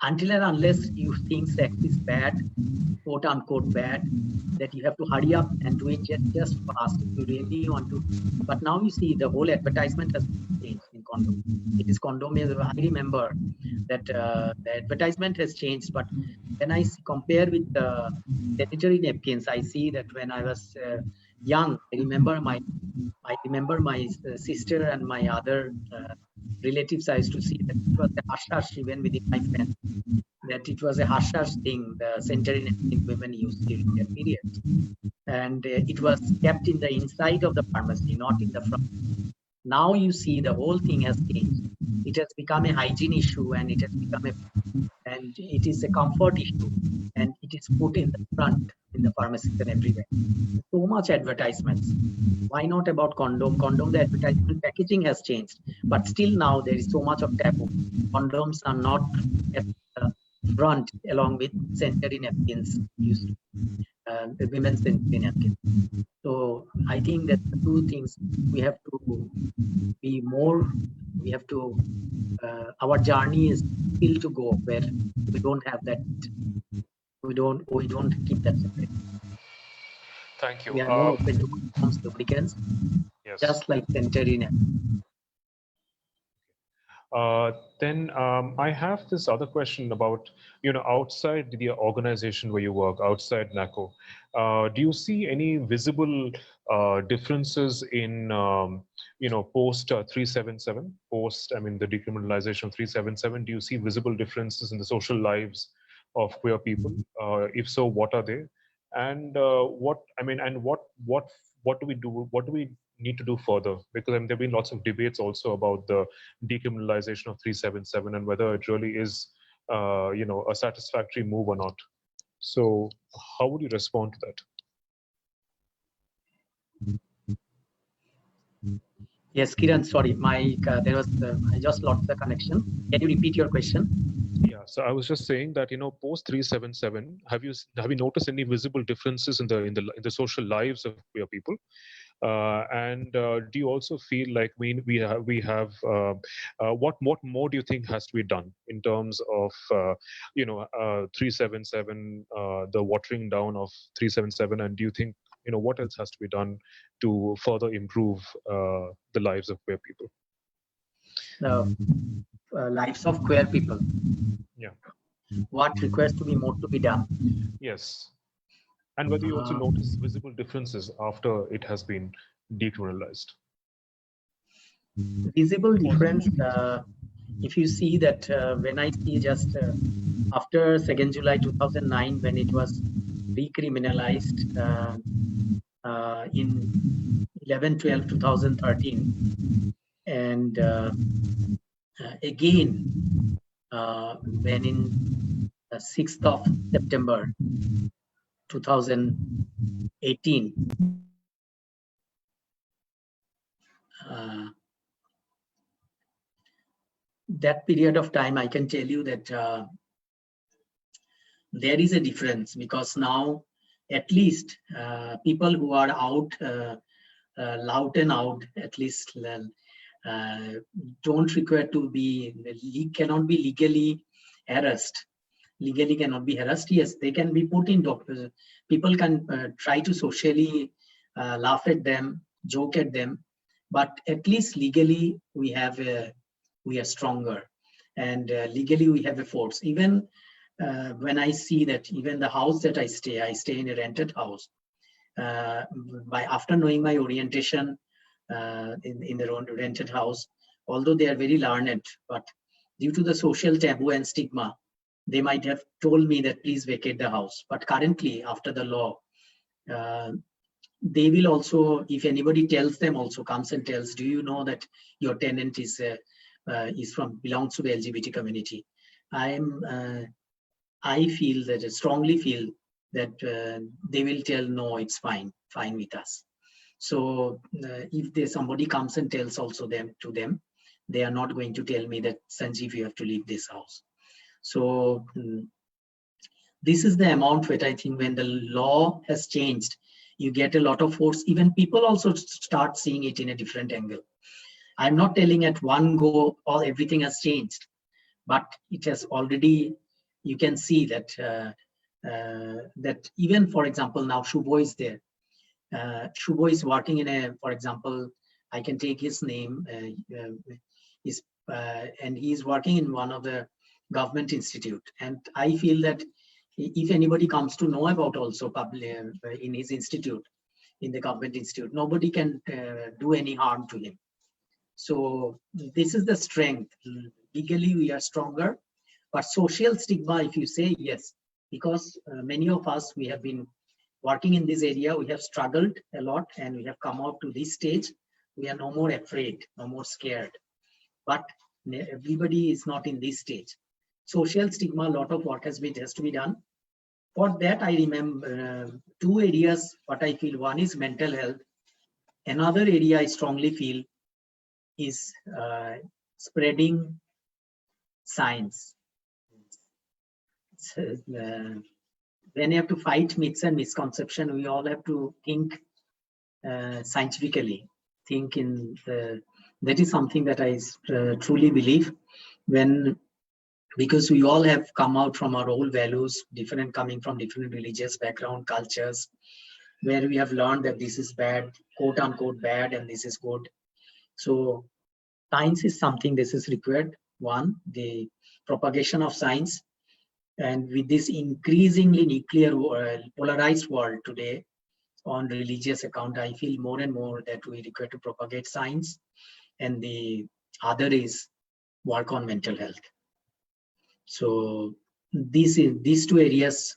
Until and unless you think sex is bad, quote unquote bad, that you have to hurry up and do it just fast if you really want to. But now you see the whole advertisement has changed in condom. It is condom. I remember that the advertisement has changed, but when I compare with the sanitary napkins, I see that when I was young, I remember my sister and my other relatives, I used to see that it was a hush-hush even within my friends, that it was a hush-hush thing, the sanitary napkin women used during their period. And it was kept in the inside of the pharmacy, not in the front. Now you see the whole thing has changed. It has become a hygiene issue, and it has become and it is a comfort issue, and it is put in the front in the pharmacies and everywhere. So much advertisements. Why not about condom? Condom, the advertisement packaging has changed, but still now there is so much of taboo. Condoms are not at the front along with sanitary napkins used, the women's sanitary napkins. So I think that the two things, we have to be more We have to, our journey is still to go where we don't have that, we don't keep that separate. Thank you. We are more open to condoms, lubricants, Yes. just like sanitary. Then I have this other question about, outside the organization where you work, outside NECO, do you see any visible differences in, post 377, the decriminalization of 377? Do you see visible differences in the social lives of queer people? If so, what are they? And what do we do? What do we need to do further? Because there have been lots of debates also about the decriminalization of 377 and whether it really is, a satisfactory move or not. So, how would you respond to that? Yes, Kiran, sorry, there was I just lost the connection. Can you repeat your question? Yeah, so I was just saying that post 377, have you noticed any visible differences in the social lives of queer people? And do you also feel like we have what more do you think has to be done in terms of 377, the watering down of 377, and do you think what else has to be done to further improve the lives of queer people? Lives of queer people. Yeah. What requires to be done? Yes. And whether you also notice visible differences after it has been decriminalized. Visible difference, if you see that when I see just after 2nd July 2009, when it was decriminalized in 11/12/2013, and again when in 6th of September 2018, that period of time, I can tell you that there is a difference, because now at least people who are out, loud and out, at least don't require to be, cannot be legally harassed. Legally cannot be harassed. Yes, they can be put in doctors. People can try to socially laugh at them, joke at them, but at least legally we are stronger, and legally we have a force. Even when I see that even the house that I stay in a rented house. After knowing my orientation in the rented house, although they are very learned, but due to the social taboo and stigma, they might have told me that please vacate the house. But currently, after the law, they will also, if anybody tells them, also comes and tells, do you know that your tenant belongs to the LGBT community? I strongly feel that they will tell, no, it's fine with us. So if somebody comes and tells also to them, they are not going to tell me that, Sanjeev, you have to leave this house. So this is the amount that I think when the law has changed, you get a lot of force. Even people also start seeing it in a different angle. I'm not telling at one go everything has changed, but it has already, you can see that that even, for example, now Shubho is there. Shubho is working in for example, I can take his name, and he is working in one of the government institute. And I feel that if anybody comes to know about also public in his institute, in the government institute, nobody can do any harm to him. So this is the strength. Legally, we are stronger, but social stigma, if you say, yes, because many of us, we have been working in this area, we have struggled a lot, and we have come out to this stage. We are no more afraid, no more scared. But everybody is not in this stage. Social stigma, a lot of work has to be done. For that, I remember two areas, what I feel. One is mental health. Another area I strongly feel is spreading science. When you have to fight myths and misconceptions, we all have to think scientifically, think in the That is something that I truly believe, because we all have come out from our old values, coming from different religious background, cultures, where we have learned that this is bad, quote unquote bad, and this is good. So science is something this is required. One, the propagation of science. And with this increasingly nuclear polarized world today on religious account, I feel more and more that we require to propagate science. And the other is work on mental health. So these two areas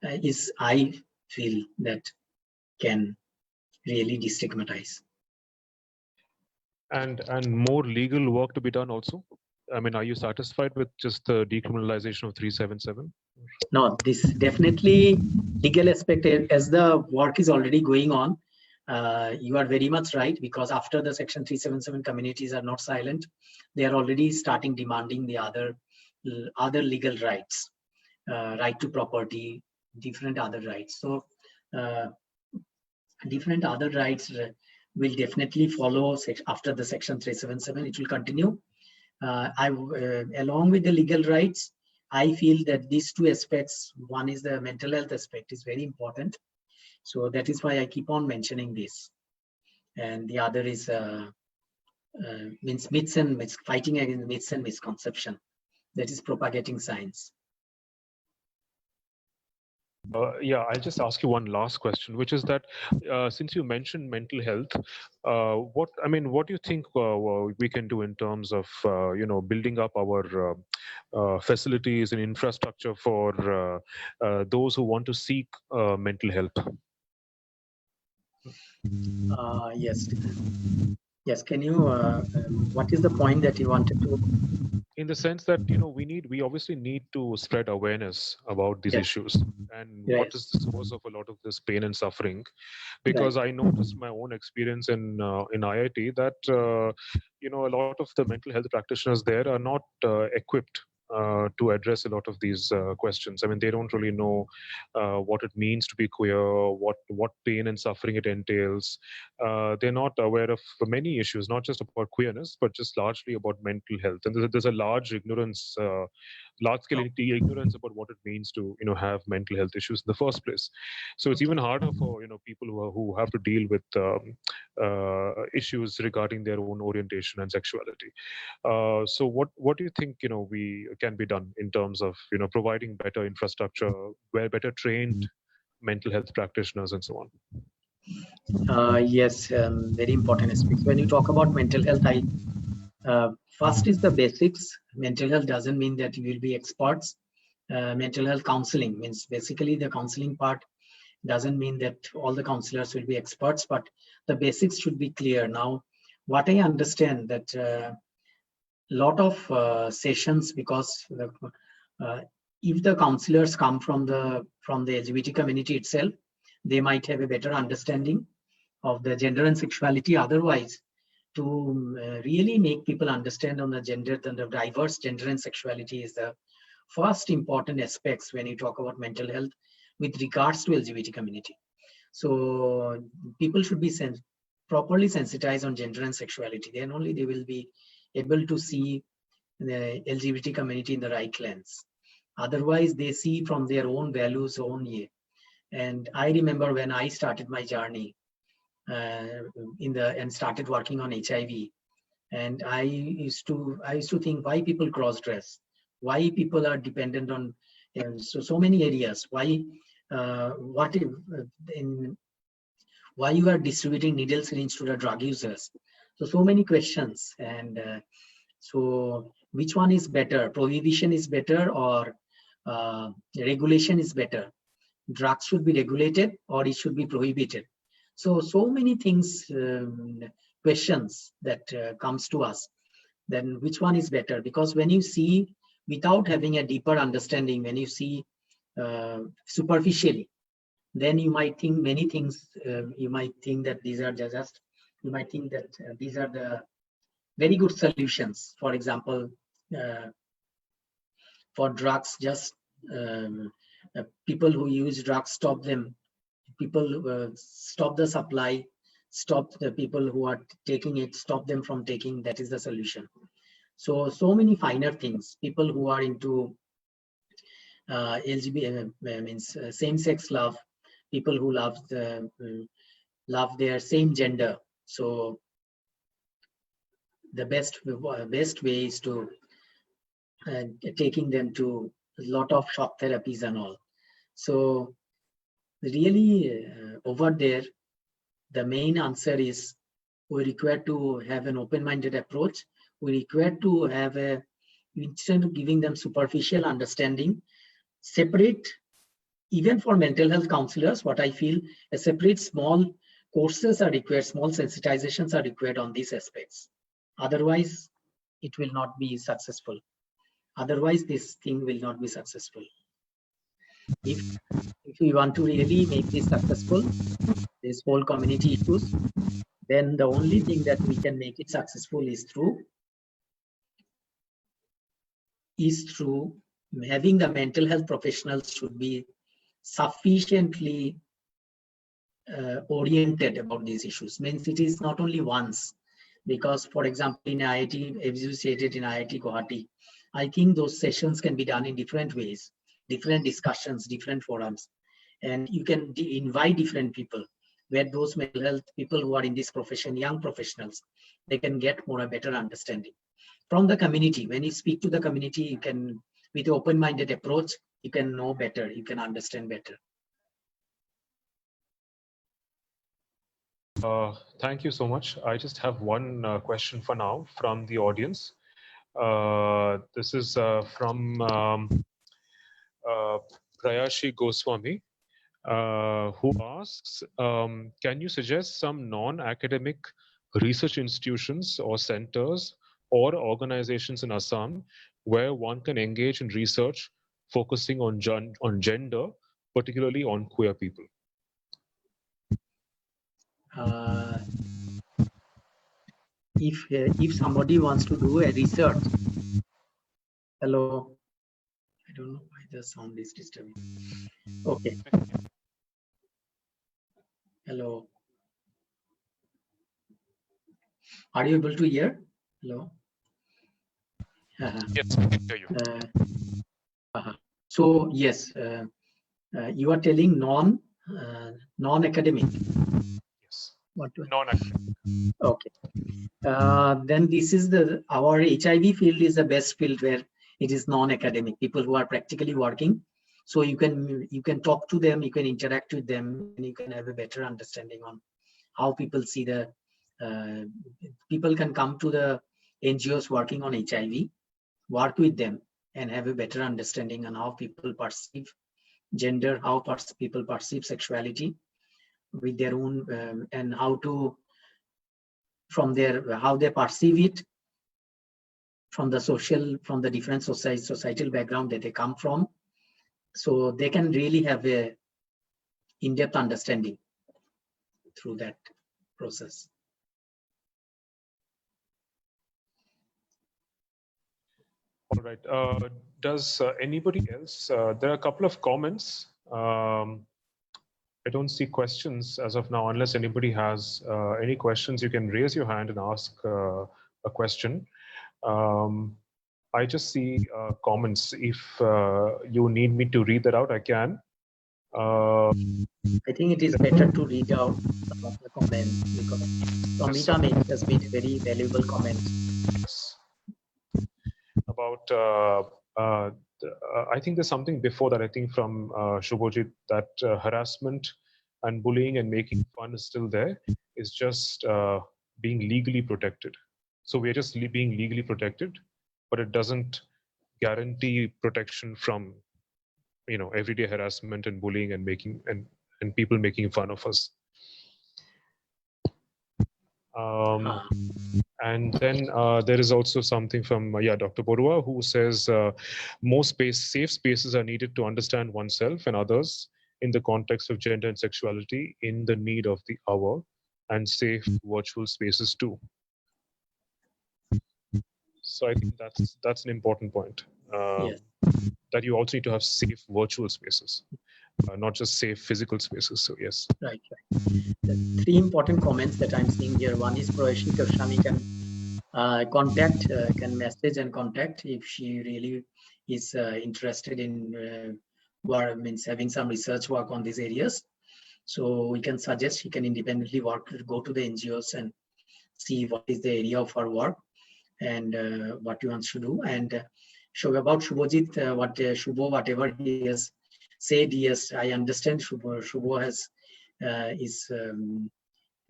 is I feel that can really destigmatize. And more legal work to be done also. I mean, are you satisfied with just the decriminalization of 377? No, this definitely legal aspect, as the work is already going on. You are very much right, because after the Section 377 communities are not silent, they are already starting demanding the other legal rights, right to property, different other rights. So different other rights will definitely follow after the Section 377. It will continue. Along with the legal rights, I feel that these two aspects, one is the mental health aspect, is very important. So that is why I keep on mentioning this. And the other is fighting against myths and misconception. That is propagating science. Yeah, I'll just ask you one last question, which is that since you mentioned mental health, what do you think we can do in terms of building up our facilities and infrastructure for those who want to seek mental health? Yes. Can you? What is the point that you wanted to? In the sense that we obviously need to spread awareness about these issues and what is the source of a lot of this pain and suffering, because I noticed my own experience in IIT that a lot of the mental health practitioners there are not equipped to address a lot of these questions. I mean, they don't really know what it means to be queer, what pain and suffering it entails. They're not aware of many issues, not just about queerness, but just largely about mental health. And there's a large ignorance, large-scale ignorance about what it means to have mental health issues in the first place. So it's even harder for people who have to deal with issues regarding their own orientation and sexuality. So what do you think we can be done in terms of providing better infrastructure, where better trained mental health practitioners and so on? Yes, very important aspects. When you talk about mental health, first is the basics. Mental health doesn't mean that you will be experts. Mental health counseling means basically the counseling part doesn't mean that all the counselors will be experts, but the basics should be clear. Now, what I understand that a lot of sessions, because if the counselors come from the LGBT community itself, they might have a better understanding of the gender and sexuality. Otherwise, to really make people understand on the diverse gender and sexuality is the first important aspects when you talk about mental health with regards to LGBT community. So people should be properly sensitized on gender and sexuality. Then only they will be able to see the LGBT community in the right lens. Otherwise, they see from their own values, own. And I remember when I started my journey and started working on HIV, and I used to think why people cross dress, why people are dependent on so many areas, why why you are distributing needle syringe to the drug users. So many questions, and so which one is better? Prohibition is better or regulation is better? Drugs should be regulated or it should be prohibited? So many things, questions that comes to us. Then which one is better? Because when you see without having a deeper understanding, when you see superficially, then you might think many things. You might think that these are you might think that these are the very good solutions. For example, for drugs, just people who use drugs, stop them. People stop the supply. stop the people who are taking it, stop them from taking, that is the solution. So many finer things. People who are into LGBT means same-sex love, people who love their same gender. So the best way is to taking them to a lot of shock therapies and all. So really over there, the main answer is we require to have an open-minded approach. We require to have instead of giving them superficial understanding, separate, even for mental health counselors, what I feel, a separate small courses are required, small sensitizations are required on these aspects. Otherwise, it will not be successful. Otherwise, this thing will not be successful. If we want to really make this successful, this whole community issues, then the only thing that we can make it successful is through having the mental health professionals should be sufficiently oriented about these issues. Means it is not only once, because for example in IIT, associated in IIT Guwahati, I think those sessions can be done in different ways, different discussions, different forums, and you can invite different people, where those mental health people who are in this profession, young professionals, they can get a better understanding from the community. When you speak to the community, you can, with an open-minded approach, you can know better, you can understand better. Thank you so much. I just have one question for now from the audience. This is from Prayashi Goswami, who asks, can you suggest some non-academic research institutions or centers or organizations in Assam where one can engage in research focusing on gender, particularly on queer people? If somebody wants to do a research, hello, I don't know why the sound is disturbing. Okay. Hello. Are you able to hear? Hello. Yes, I can hear you. So yes, you are telling non-academic. Yes. What? Non-academic. Okay. Then this is our HIV field is the best field where it is non-academic, people who are practically working. So you can talk to them, you can interact with them, and you can have a better understanding on how people see people can come to the NGOs working on HIV, work with them, and have a better understanding on how people perceive gender, how people perceive sexuality with their own, and how they perceive it from the different societal background that they come from. So they can really have a in-depth understanding through that process. All right. Does anybody else? There are a couple of comments. I don't see questions as of now. Unless anybody has any questions, you can raise your hand and ask a question. I just see comments. If you need me to read that out, I can. I think it is better to read out some of the comments, because Samita has made a very valuable comment. Yes. About, I think there's something before that, I think from Shubhojit, that harassment and bullying and making fun is still there. It's just being legally protected. So we're just being legally protected, but it doesn't guarantee protection from, everyday harassment and bullying and and people making fun of us. And then there is also something from Dr. Borua, who says more safe spaces are needed to understand oneself and others in the context of gender and sexuality in the need of the hour, and safe virtual spaces too. So I think that's an important point. Yes. That you also need to have safe virtual spaces. not just safe physical spaces. So yes. Right. The 3 important comments that I'm seeing here. One is Prohibition Kaushami can contact, can message and contact if she really is interested in means having some research work on these areas. So we can suggest she can independently work, go to the NGOs and see what is the area of her work and what he wants to do. And so about Shubhajit, Shubho, whatever he has said, yes, I understand Shubho has is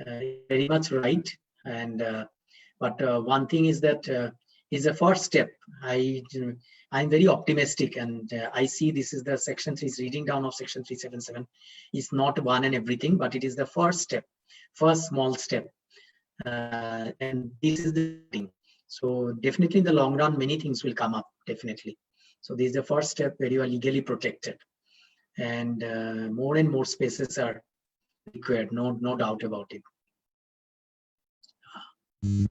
very much right. And but one thing is that is a first step. I'm very optimistic, and I see this is the Section 3's reading down of Section 377. It's not one and everything, but it is the first step, first small step. And this is the thing. So definitely in the long run, many things will come up, definitely. So this is the first step where you are legally protected. And more and more spaces are required, no doubt about it. Yes.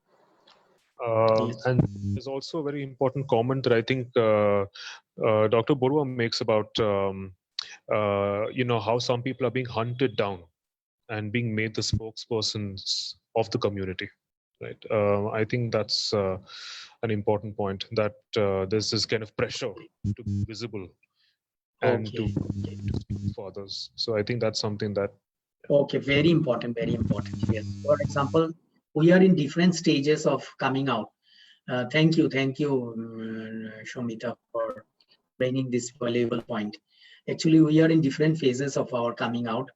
And there's also a very important comment that I think Dr. Borua makes about how some people are being hunted down and being made the spokespersons of the community. Right. I think that's an important point, that there's this kind of pressure to be visible and to speak for others. So I think that's something that. Okay, very important, very important. Yes. For example, we are in different stages of coming out. Thank you, Shomita, for bringing this valuable point. Actually, we are in different phases of our coming out.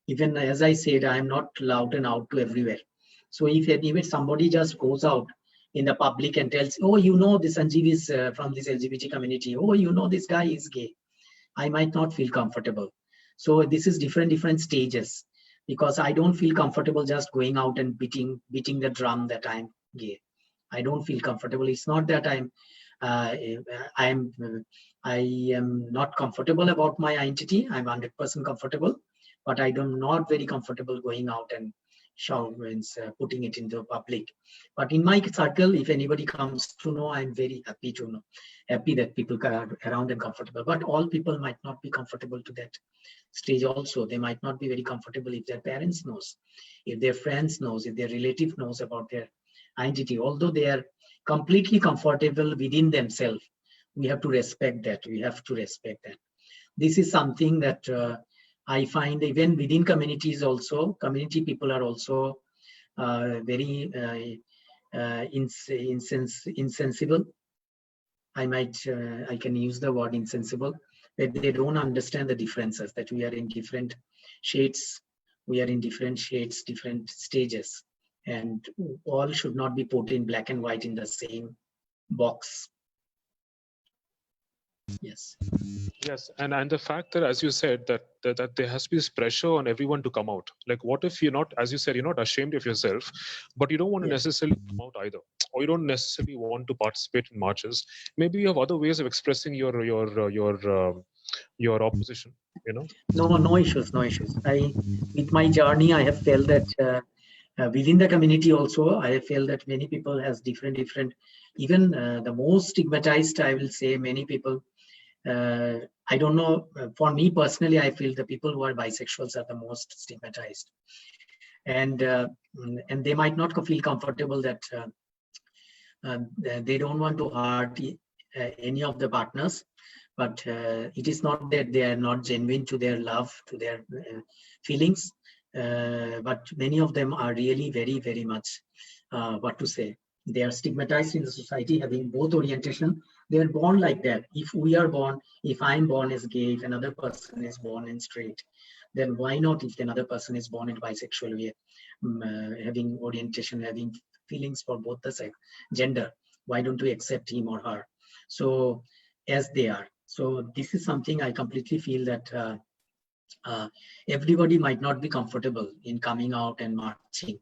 Even as I said, I am not loud and out to everywhere. So if somebody just goes out in the public and tells, oh, you know, this Sanjeev is from this LGBT community. Oh, you know, this guy is gay. I might not feel comfortable. So this is different stages, because I don't feel comfortable just going out and beating the drum that I'm gay. I don't feel comfortable. It's not that I am not comfortable about my identity. I'm 100% comfortable, but I'm not very comfortable going out and putting it into the public. But in my circle, if anybody comes to know, I'm very happy to know, happy that people are around and comfortable. But all people might not be comfortable to that stage also. They might not be very comfortable if their parents knows, if their friends knows, if their relative knows about their identity. Although they are completely comfortable within themselves, we have to respect that. We have to respect that. This is something that I find even within communities also, community people are also very insensible. I can use the word insensible, that they don't understand the differences, that we are in different shades, different stages, and all should not be put in black and white in the same box. Yes. Yes, and the fact that, as you said, that there has to be this pressure on everyone to come out. Like, what if you're not, as you said, you're not ashamed of yourself, but you don't want to necessarily come out either, or you don't necessarily want to participate in marches? Maybe you have other ways of expressing your opposition. You know. No issues. With my journey, I have felt that within the community also, I have felt that many people has different. Even the most stigmatized, I will say, many people. I don't know. For me personally, I feel the people who are bisexuals are the most stigmatized, and they might not feel comfortable that they don't want to hurt any of the partners. But it is not that they are not genuine to their love, to their feelings. But many of them are really very much, what to say, they are stigmatized in the society, having both orientation. They are born like that. If I'm born as gay, if another person is born in straight, then why not if another person is born in bisexual way, having orientation, having feelings for both the gender, why don't we accept him or her so as they are? So this is something I completely feel that everybody might not be comfortable in coming out and marching.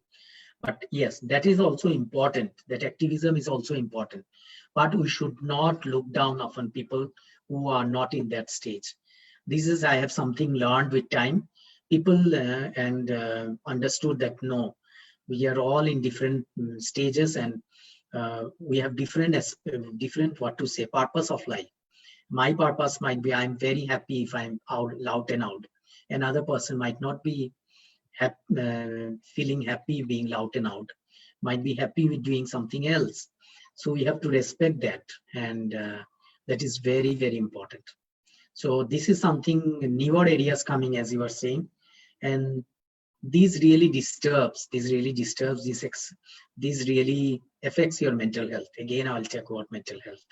But yes, that is also important. That activism is also important. But we should not look down upon people who are not in that stage. I have something learned with time. People understood that no, we are all in different stages, and we have different what to say, purpose of life. My purpose might be I'm very happy if I'm out and out. Another person might not be feeling happy being loud and out, might be happy with doing something else. So we have to respect that, and that is very, very important. So this is something, newer areas coming, as you were saying, and these really disturbs, this really affects your mental health. Again, I'll talk about mental health.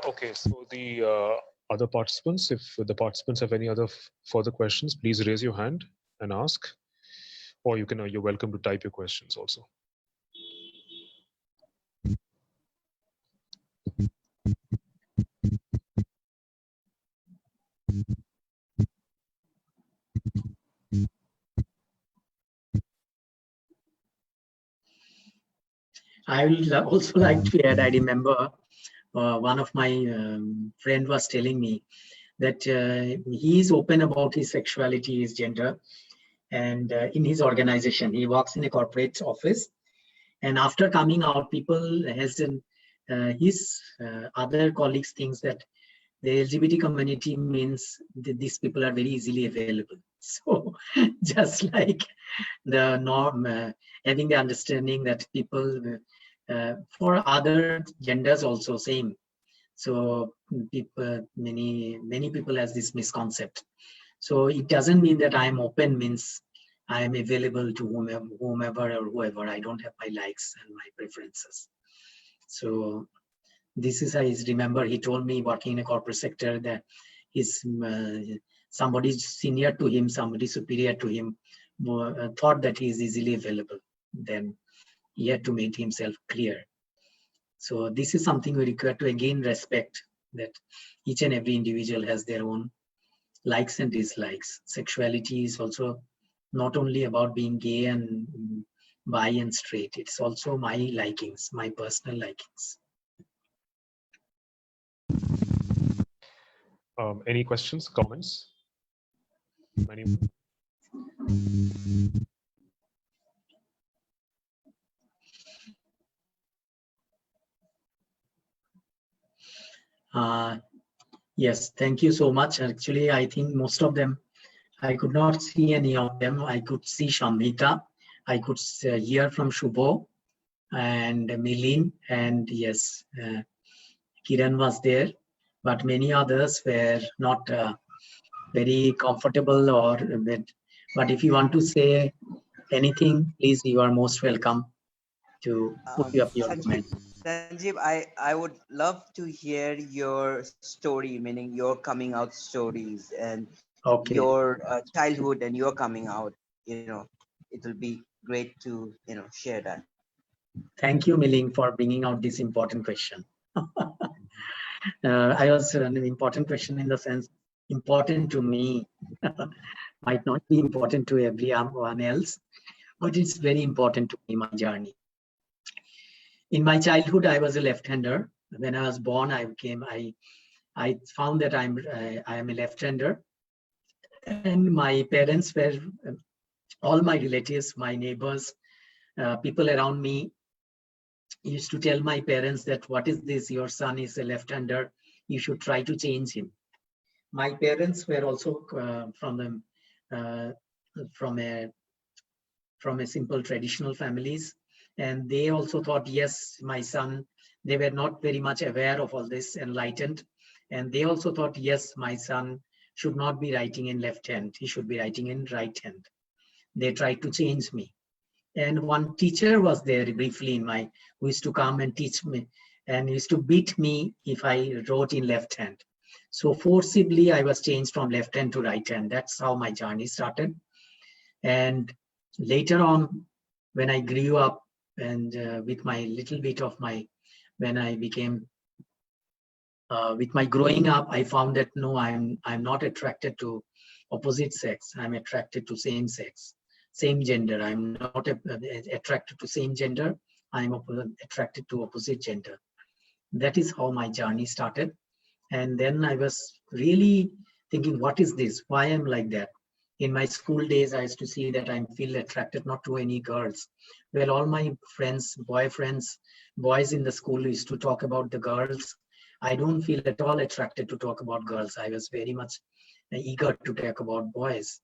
Okay, so the other participants, if the participants have any other further questions, please raise your hand and ask, or you can, you're welcome to type your questions also. I will also like to add, I remember one of my friend was telling me that he is open about his sexuality, his gender, and in his organization, he works in a corporate office. And after coming out, people his other colleagues thinks that the LGBT community means that these people are very easily available. So just like the norm, having the understanding that people for other genders also same. So people, many people has this misconcept. So it doesn't mean that I am open means I am available to whomever or whoever. I don't have my likes and my preferences. So this is, I remember he told me working in a corporate sector that his somebody senior to him, somebody superior to him thought that he is easily available. Then he had to make himself clear. So this is something we require to again respect, that each and every individual has their own likes and dislikes. Sexuality is also not only about being gay and bi and straight. It's also my likings, my personal likings. Any questions, comments? Yes, thank you so much. Actually, I think most of them, I could not see any of them. I could see Shamhita. I could hear from Shubho and Milin, and yes, Kiran was there, but many others were not very comfortable or but if you want to say anything, please, you are most welcome to put up your comment. Sanjeev, I would love to hear your story, meaning your coming out stories and your childhood and your coming out. It will be great to share that. Thank you, Miling, for bringing out this important question. I was an important question in the sense important to me, might not be important to everyone else, but it's very important to me, my journey. In my childhood, I was a left-hander. When I was born, I found that I am a left-hander, and my parents were, all my relatives, my neighbors, people around me used to tell my parents that, what is this? Your son is a left-hander. You should try to change him. My parents were also from a simple traditional families, and they also thought, yes, my son. They were not very much aware of all this, enlightened, and they also thought, yes, my son should not be writing in left hand. He should be writing in right hand. They tried to change me. And one teacher was there briefly who used to come and teach me and used to beat me if I wrote in left hand. So forcibly, I was changed from left hand to right hand. That's how my journey started. And later on, when I grew up and with my little bit of when I became, with my growing up, I found that no, I'm not attracted to opposite sex. I'm attracted to same sex. Same gender. I'm not attracted to same gender. I'm attracted to opposite gender. That is how my journey started. And then I was really thinking, what is this? Why I'm like that? In my school days, I used to see that I feel attracted not to any girls. Well, all my friends, boys in the school used to talk about the girls. I don't feel at all attracted to talk about girls. I was very much eager to talk about boys.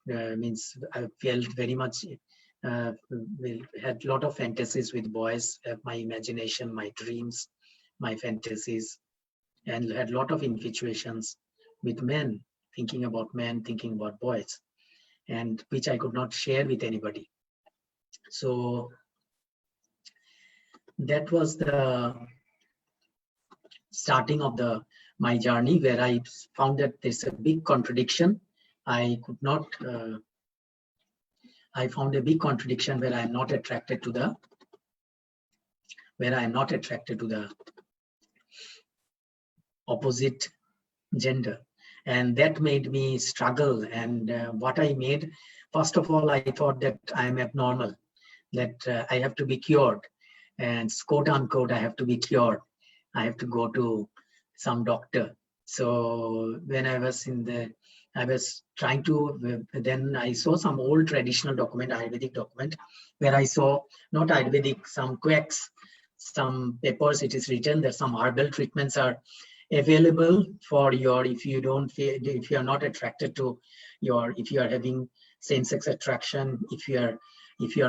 Means I felt very much had a lot of fantasies with boys, my imagination, my dreams, my fantasies, and had a lot of infatuations with men, thinking about men, thinking about boys, and which I could not share with anybody. So that was the starting of my journey, where I found that there's a big contradiction. I could not. I found a big contradiction where I am not attracted to the. Opposite gender, and that made me struggle. And what I made, first of all, I thought that I am abnormal, that I have to be cured, and quote unquote I have to be cured. I have to go to some doctor. So when I was trying to, then I saw some old traditional document, Ayurvedic document, where I saw, not Ayurvedic, some quacks, some papers, it is written that some herbal treatments are available for your, if you are not attracted to if you are having same-sex attraction, if you are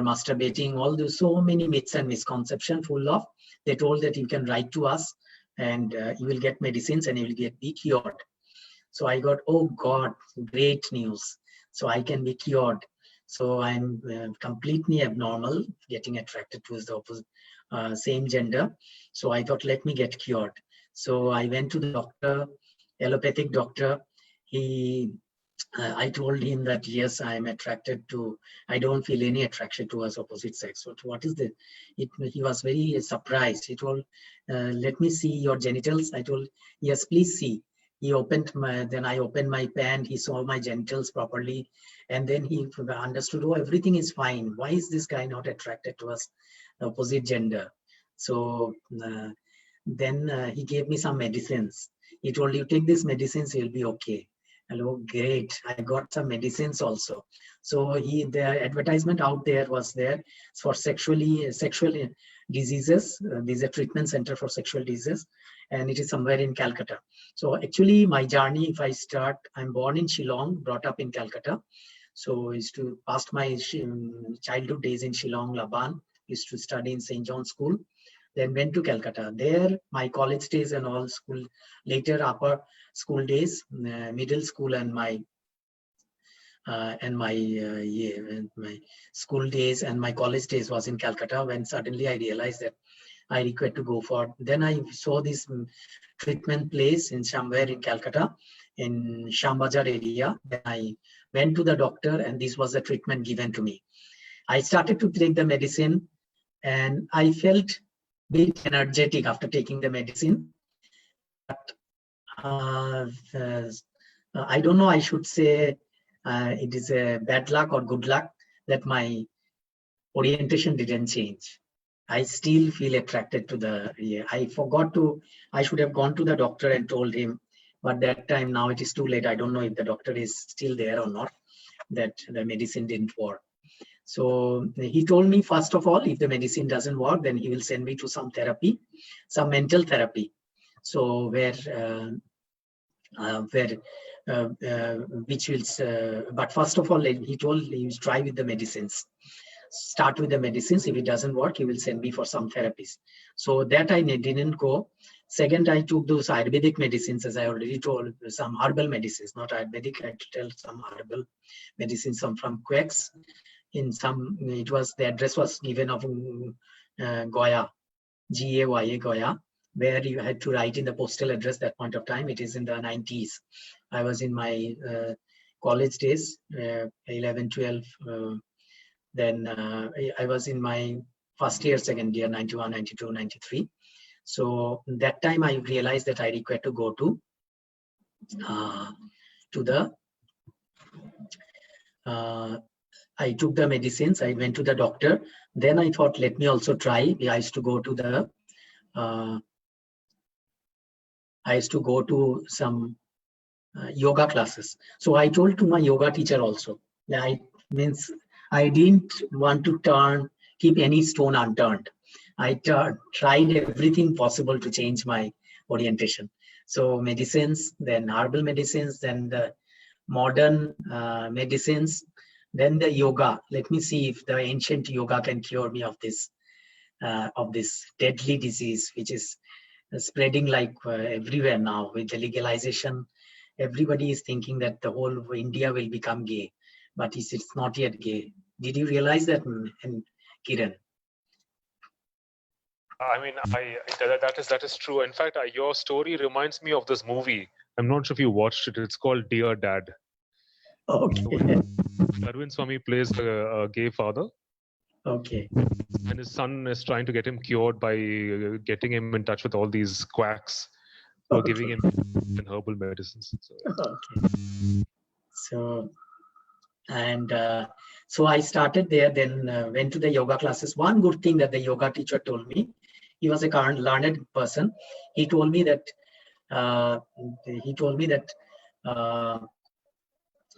masturbating, all those, so many myths and misconceptions full of. They told that you can write to us and you will get medicines and you will be cured. So I got, oh God, great news. So I can be cured. So I'm completely abnormal, getting attracted towards the opposite, same gender. So I thought, let me get cured. So I went to the doctor, allopathic doctor. I told him that, yes, I am attracted to, I don't feel any attraction towards opposite sex. So what is the, he was very surprised. He told, let me see your genitals. I told, yes, please see. He opened then I opened my pant. He saw my genitals properly. And then he understood, oh, everything is fine. Why is this guy not attracted towards the opposite gender? So then he gave me some medicines. He told, you take these medicines, you'll be okay. Hello, great. I got some medicines also. So the advertisement out there was there for sexual diseases. There's a treatment center for sexual diseases, and it is somewhere in Calcutta. So actually my journey, if I start, I'm born in Shillong, brought up in Calcutta. So I used to pass my childhood days in Shillong, Laban, used to study in St. John's School. Then went to Calcutta. There, my college days and all school, later upper school days, middle school, and my school days and my college days was in Calcutta. When suddenly I realized that I required to go for. Then I saw this treatment place in somewhere in Calcutta, in Shambazar area. Then I went to the doctor, and this was the treatment given to me. I started to take the medicine, and I felt bit energetic after taking the medicine, but I don't know, I should say it is a bad luck or good luck that my orientation didn't change. I still feel attracted to I should have gone to the doctor and told him, but that time, now it is too late. I don't know if the doctor is still there or not, that the medicine didn't work. So he told me, first of all, if the medicine doesn't work, then he will send me to some therapy, some mental therapy. So which will, but first of all, he told he will try with the medicines. Start with the medicines. If it doesn't work, he will send me for some therapies. So that I didn't go. Second, I took those Ayurvedic medicines, as I already told, some herbal medicines, not Ayurvedic. I tell some herbal medicines, some from quacks. In some, it was, the address was given of Goya, G-A-Y-A, Goya, where you had to write in the postal address that point of time. It is in the 90s. I was in my college days, 11, 12. Then I was in my first year, second year, 91, 92, 93. So that time I realized that I required to go to I took the medicines, I went to the doctor. Then I thought, let me also try. I used to go to some yoga classes. So I told to my yoga teacher also, that I didn't want to keep any stone unturned. I tried everything possible to change my orientation. So medicines, then herbal medicines, then the modern medicines, then the yoga. Let me see if the ancient yoga can cure me of this deadly disease, which is spreading like everywhere now with the legalization. Everybody is thinking that the whole of India will become gay, but it's not yet gay. Did you realize that, Kiran? I mean, that is true. In fact, your story reminds me of this movie. I'm not sure if you watched it. It's called Dear Dad. Okay. Arvind Swamy plays a gay father. Okay. And his son is trying to get him cured by getting him in touch with all these quacks who are giving him herbal medicines. Okay. So, and so I started there, then went to the yoga classes. One good thing that the yoga teacher told me, he was a current learned person. He told me that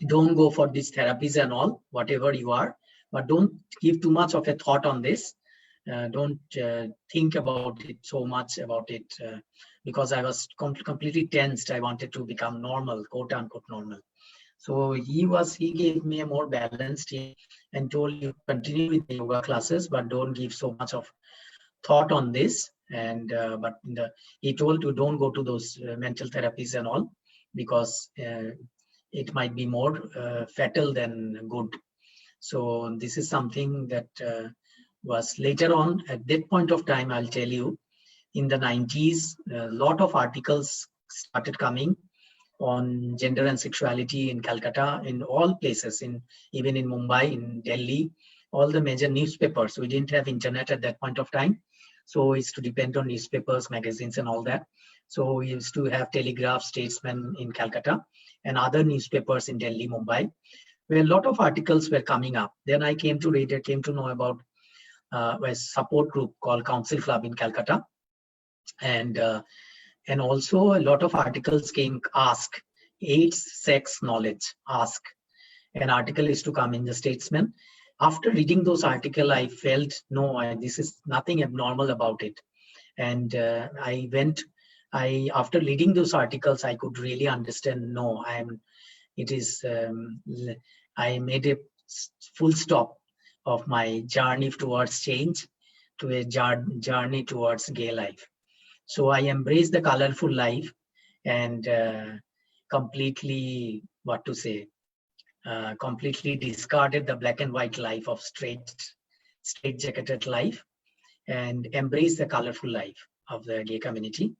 don't go for these therapies and all, whatever you are, but don't give too much of a thought on this. Don't think about it so much about it, because I was completely tensed. I wanted to become normal, quote unquote normal. So he gave me a more balanced and told you continue with the yoga classes, but don't give so much of thought on this. And he told you don't go to those mental therapies and all, because it might be more fatal than good. So this is something that was later on. At that point of time, I'll tell you, in the 90s, a lot of articles started coming on gender and sexuality in Calcutta, in all places, even in Mumbai, in Delhi, all the major newspapers. We didn't have internet at that point of time, so we used to depend on newspapers, magazines, and all that. So we used to have Telegraph, Statesman in Calcutta, and other newspapers in Delhi, Mumbai, where a lot of articles were coming up. Then I came to know about a support group called Council Club in Calcutta, and also a lot of articles came. Ask AIDS, sex, knowledge. Ask. An article is to come in the Statesman. After reading those articles, I felt this is nothing abnormal about it. And after reading those articles, I could really understand. I made a full stop of my journey towards change to a journey towards gay life. So I embraced the colorful life and completely discarded the black and white life of straight-jacketed life, and embraced the colorful life of the gay community,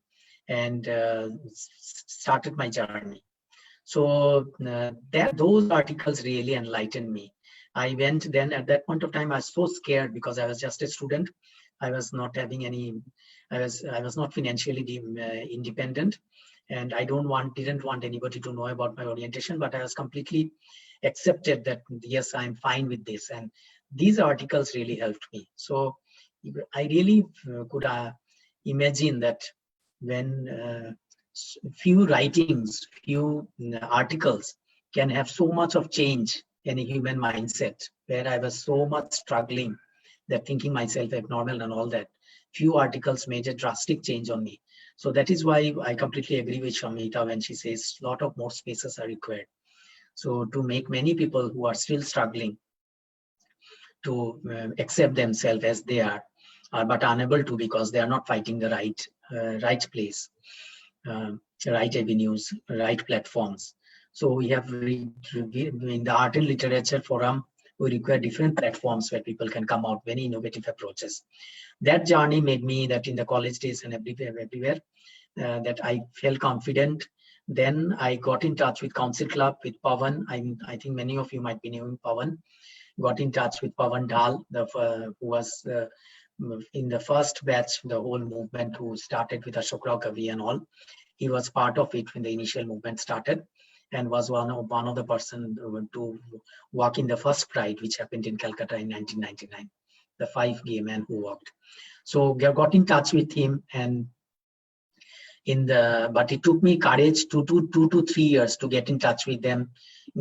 and started my journey. So those articles really enlightened me. I went then, at that point of time, I was so scared because I was just a student. I was not having I was not financially independent, and I didn't want anybody to know about my orientation, but I was completely accepted that, yes, I'm fine with this. And these articles really helped me. So I really could imagine that when few writings, few articles can have so much of change in a human mindset, where I was so much struggling, that thinking myself abnormal and all that, few articles made a drastic change on me. So that is why I completely agree with Shamita when she says a lot of more spaces are required. So to make many people who are still struggling to accept themselves as they are but unable to, because they are not fighting the right place, right avenues, right platforms. So we have in the Art and Literature Forum, we require different platforms where people can come out, very innovative approaches. That journey made me that in the college days and everywhere that I felt confident. Then I got in touch with Council Club, with Pawan. I think many of you might be knowing Pawan. Got in touch with Pawan Dhal, who was in the first batch, the whole movement, who started with Ashok Rao Kavi and all. He was part of it when the initial movement started, and was one of the person to walk in the first Pride, which happened in Calcutta in 1999. The 5 gay men who walked. So I got in touch with him, and but it took me courage 2 to 3 years to get in touch with them.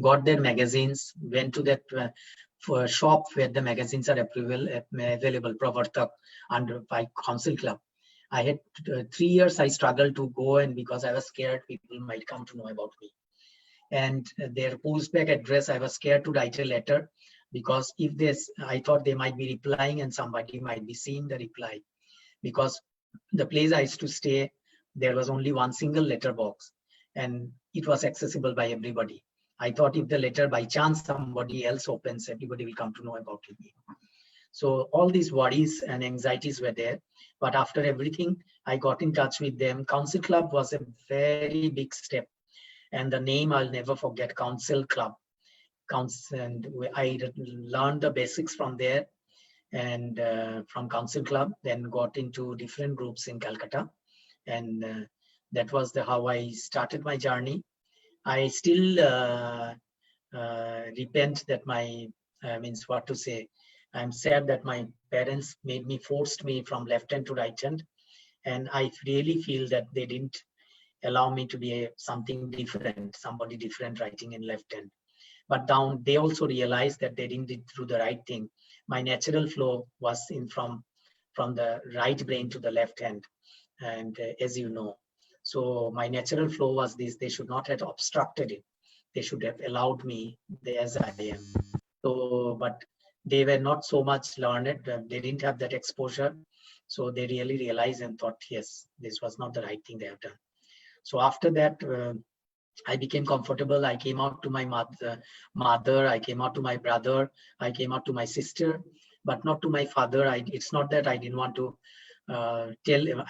Got their magazines, went to that shop where the magazines are available, Pravartak, by Council Club. I had 3 years I struggled to go, and because I was scared people might come to know about me. And their postback address, I was scared to write a letter, because if this, I thought they might be replying and somebody might be seeing the reply. Because the place I used to stay, there was only one single letter box and it was accessible by everybody. I thought if the letter by chance somebody else opens, everybody will come to know about it. So all these worries and anxieties were there. But after everything, I got in touch with them. Council Club was a very big step. And the name I'll never forget, Council Club. And I learned the basics from there, and from Council Club, then got into different groups in Calcutta. And that was how I started my journey. I still repent that I'm sad that my parents forced me from left hand to right hand. And I really feel that they didn't allow me to be something different, somebody different writing in left hand. But they also realized that they didn't do the right thing. My natural flow was from the right brain to the left hand. And as you know, so my natural flow was this: they should not have obstructed it. They should have allowed me as I am. So, but they were not so much learned. They didn't have that exposure. So they really realized and thought, yes, this was not the right thing they have done. So after that, I became comfortable. I came out to my mother, I came out to my brother, I came out to my sister, but not to my father. It's not that I didn't want to tell him.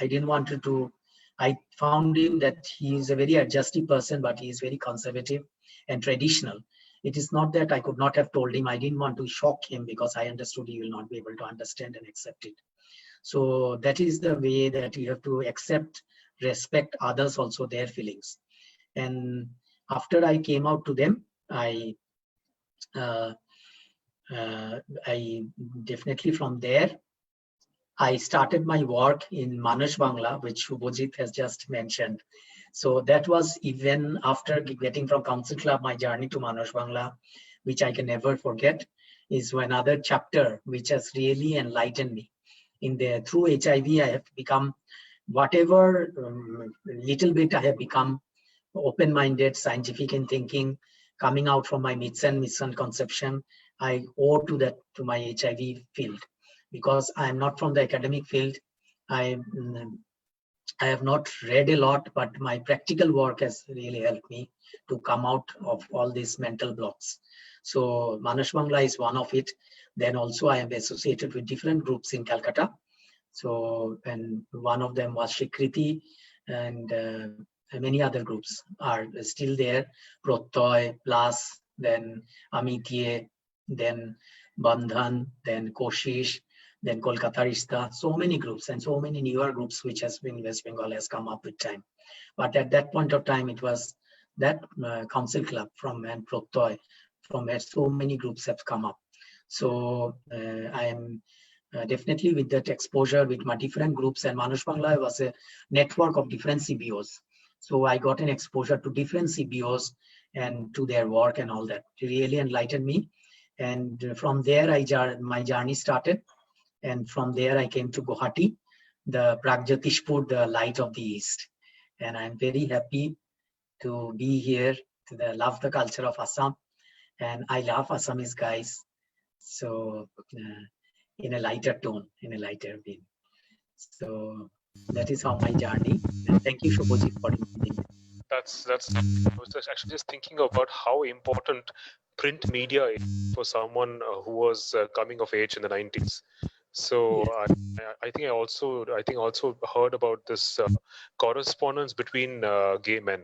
I found him that he is a very adjusty person, but he is very conservative and traditional. It is not that I could not have told him. I didn't want to shock him because I understood he will not be able to understand and accept it. So that is the way that you have to accept, respect others also, their feelings. And after I came out to them, I definitely from there, I started my work in Manas Bangla, which Shubhajit has just mentioned. So that was even after getting from Council Club, my journey to Manas Bangla, which I can never forget, is another chapter which has really enlightened me. Through HIV, I have become whatever little bit I have become open-minded, scientific in thinking, coming out from my myths and misconception. I owe to my HIV field, because I am not from the academic field. I have not read a lot, but my practical work has really helped me to come out of all these mental blocks. So Manas Bangla is one of it. Then also I am associated with different groups in Calcutta. So, and one of them was Shikriti, and many other groups are still there. Protoy, Plus, then Amitie, then Bandhan, then Koshish, then Kolkata Rishta. So many groups and so many newer groups which has been West Bengal has come up with time. But at that point of time, it was that Council Club and Protoy, from where so many groups have come up. So I am definitely with that exposure with my different groups, and Manas Bangla was a network of different CBOs. So I got an exposure to different CBOs and to their work and all that. It really enlightened me. And from there, my journey started. And from there, I came to Guwahati, the Pragjyotishpur, the light of the East. And I'm very happy to be here. I love the culture of Assam. And I love Assamese guys. So in a lighter tone, in a lighter vein. So that is how my journey. And thank you, Shubhajit, for inviting me. That's. I was actually just thinking about how important print media is for someone who was coming of age in the 90s. So yes. I think I also heard about this correspondence between gay men.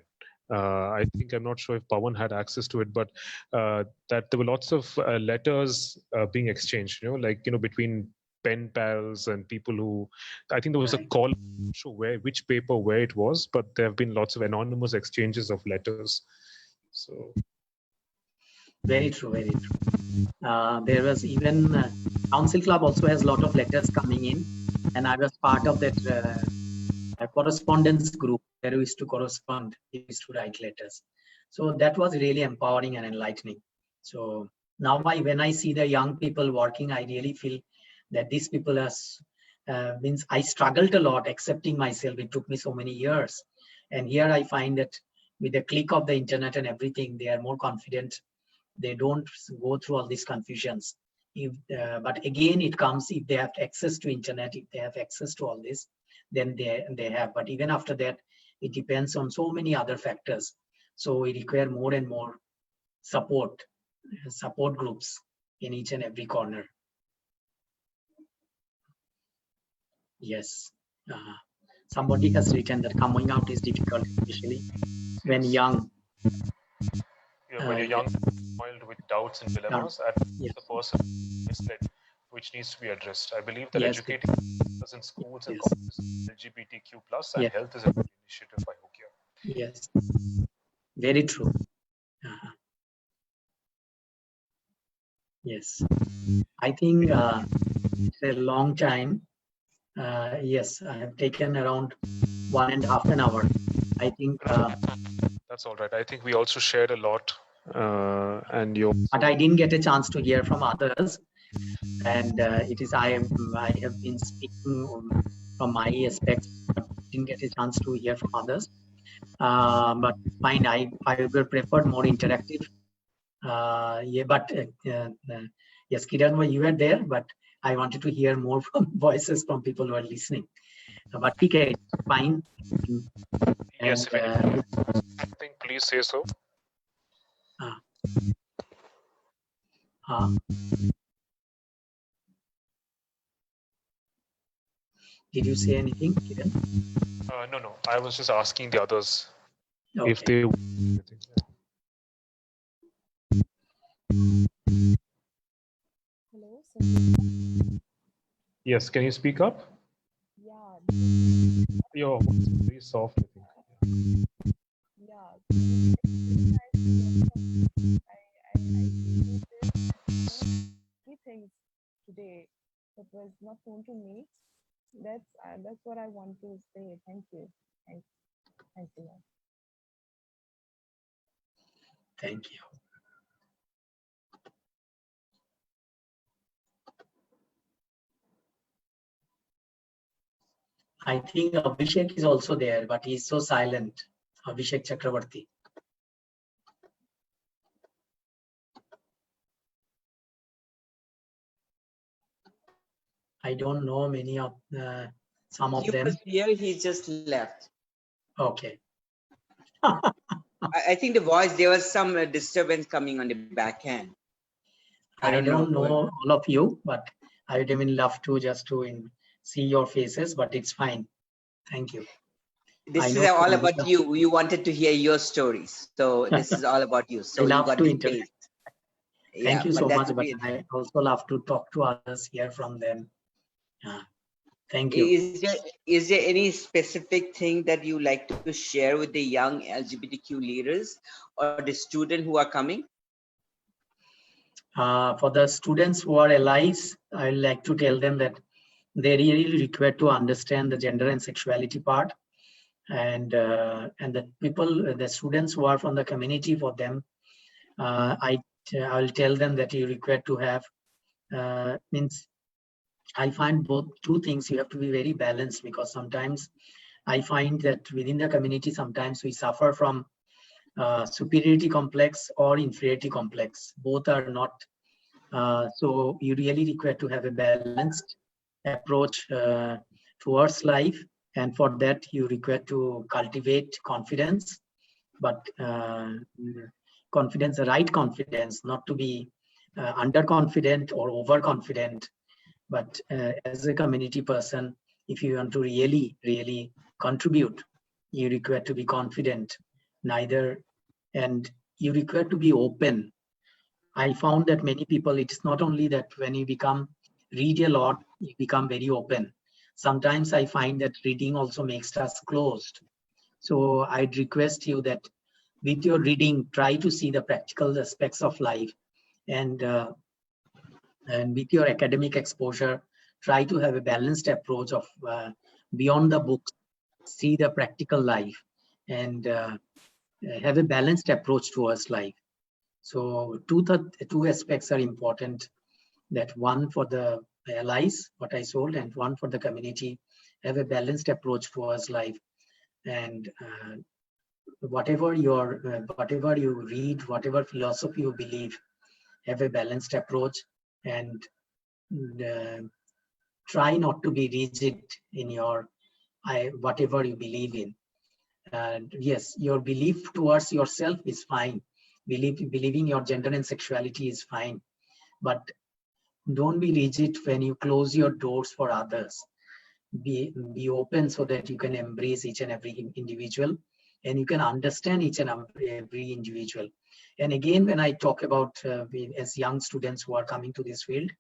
I think, I'm not sure if Pawan had access to it, but that there were lots of letters being exchanged, between pen pals and people who, I think there was a call, I'm not sure which paper where it was, but there have been lots of anonymous exchanges of letters. So very true, very true. There was even Council Club also has a lot of letters coming in, and I was part of that correspondence group where we used to correspond, we used to write letters. So that was really empowering and enlightening. So now when I see the young people working, I really feel that these people are means I struggled a lot accepting myself. It took me so many years. And here I find that with the click of the internet and everything, they are more confident. They don't go through all these confusions. But again, it comes if they have access to internet, if they have access to all this, then they have. But even after that, it depends on so many other factors. So we require more and more support groups in each and every corner. Yes. Somebody has written that coming out is difficult, especially when young. When you're young, spoiled with doubts and dilemmas, the person misled, which needs to be addressed. I believe that educating us in schools and colleges, LGBTQ+ and health is an initiative by Hookia. Yes, very true. Yes, I think it's a long time. Yes, I have taken around 1.5 hours. I think that's all right. I think we also shared a lot, but I didn't get a chance to hear from others, and it is I have been speaking from my aspects, but didn't get a chance to hear from others. But fine, I will prefer more interactive. Yeah, but yes, Kiran, you were there, but I wanted to hear more from voices from people who are listening. But okay, fine. Yes, if anything, please say so. Did you say anything, Kiran? No. I was just asking the others if Okay. they. Hello, Sandeep. Yes, can you speak up? Yeah. Your voice is very soft, I think. Yeah. It's very nice to hear from you. I noticed many things today that was not known to me. That's what I want to say. Thank you. Thank you. Thank you. I think Abhishek is also there, but he's so silent. Abhishek Chakravarti. I don't know many of some of them. He was here, he just left. Okay. I think the voice, there was some disturbance coming on the back end. I don't know all of you, but I would even love to just to see your faces, but it's fine. Thank you. This is all about you. You wanted to hear your stories. So this is all about you. So I love you got to the interact. Thank you so much, but I also love to talk to others, hear from them. Thank you. Is there any specific thing that you like to share with the young LGBTQ leaders or the students who are coming? For the students who are allies, I like to tell them that they really require to understand the gender and sexuality part, and the people, the students who are from the community, for them, I'll tell them that you require to have means. I find two things. You have to be very balanced, because sometimes I find that within the community, sometimes we suffer from superiority complex or inferiority complex. Both are not. So you really require to have a balanced approach towards life. And for that, you require to cultivate confidence, but confidence, the right confidence, not to be underconfident or overconfident. But as a community person, if you want to really contribute, you require to be confident, and you require to be open. I found that many people, it is not only that when you read a lot, you become very open. Sometimes I find that reading also makes us closed. So I'd request you that with your reading, try to see the practical aspects of life, and with your academic exposure, try to have a balanced approach of beyond the books, see the practical life, and have a balanced approach towards life. So two aspects are important. That one, for the allies, what I sold, and one for the community. Have a balanced approach towards life, and whatever you read, whatever philosophy you believe, have a balanced approach, and try not to be rigid in your whatever you believe in. And yes, your belief towards yourself is fine. Believing your gender and sexuality is fine, but don't be rigid when you close your doors for others. Be open so that you can embrace each and every individual, and you can understand each and every individual. And again, when I talk about as young students who are coming to this field,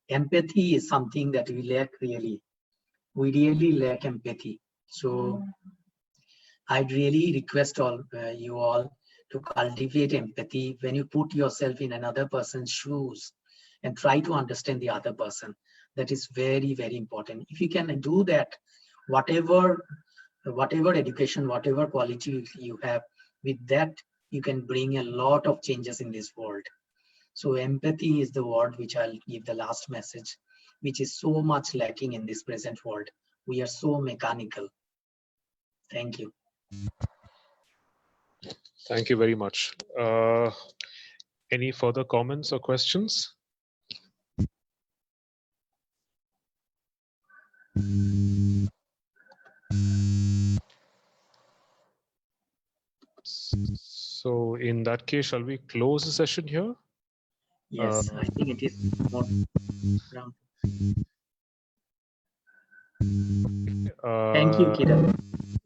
empathy is something that we lack really. We really lack empathy. So I'd really request you all to cultivate empathy when you put yourself in another person's shoes and try to understand the other person. That is very, very important. If you can do that, whatever education, whatever quality you have, with that, you can bring a lot of changes in this world. So empathy is the word which I'll give the last message, which is so much lacking in this present world. We are so mechanical. Thank you. Thank you very much. Any further comments or questions? So in that case, shall we close the session here? Yes, I think it is more around. Thank you, Kiran.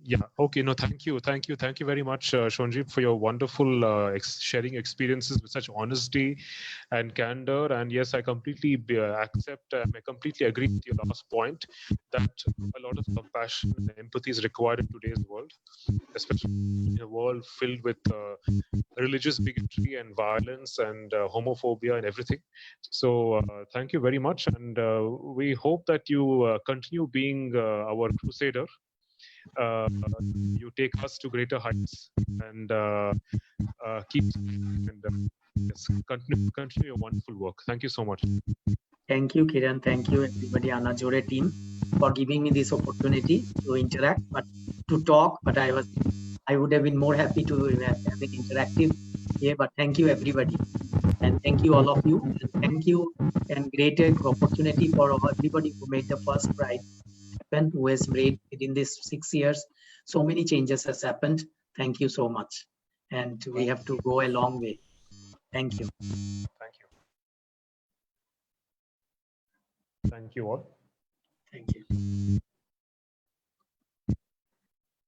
Yeah, okay, no, thank you very much, Shonjip, for your wonderful sharing experiences with such honesty and candor. And yes, I completely accept and I completely agree with your last point that a lot of compassion and empathy is required in today's world, especially in a world filled with religious bigotry and violence and homophobia and everything. So thank you very much, and we hope that you continue being our crusader. You take us to greater heights and keep and yes, continue your wonderful work. Thank you so much. Thank you, Kiran. Thank you, everybody, Anajore team, for giving me this opportunity to interact, but to talk. But I would have been more happy to have an interactive here. But thank you, everybody, and thank you all of you. And thank you, and great opportunity for everybody who made the first Pride happen, who has made within these 6 years. So many changes has happened. Thank you so much, and we have to go a long way. Thank you. Thank you. Thank you all. Thank you.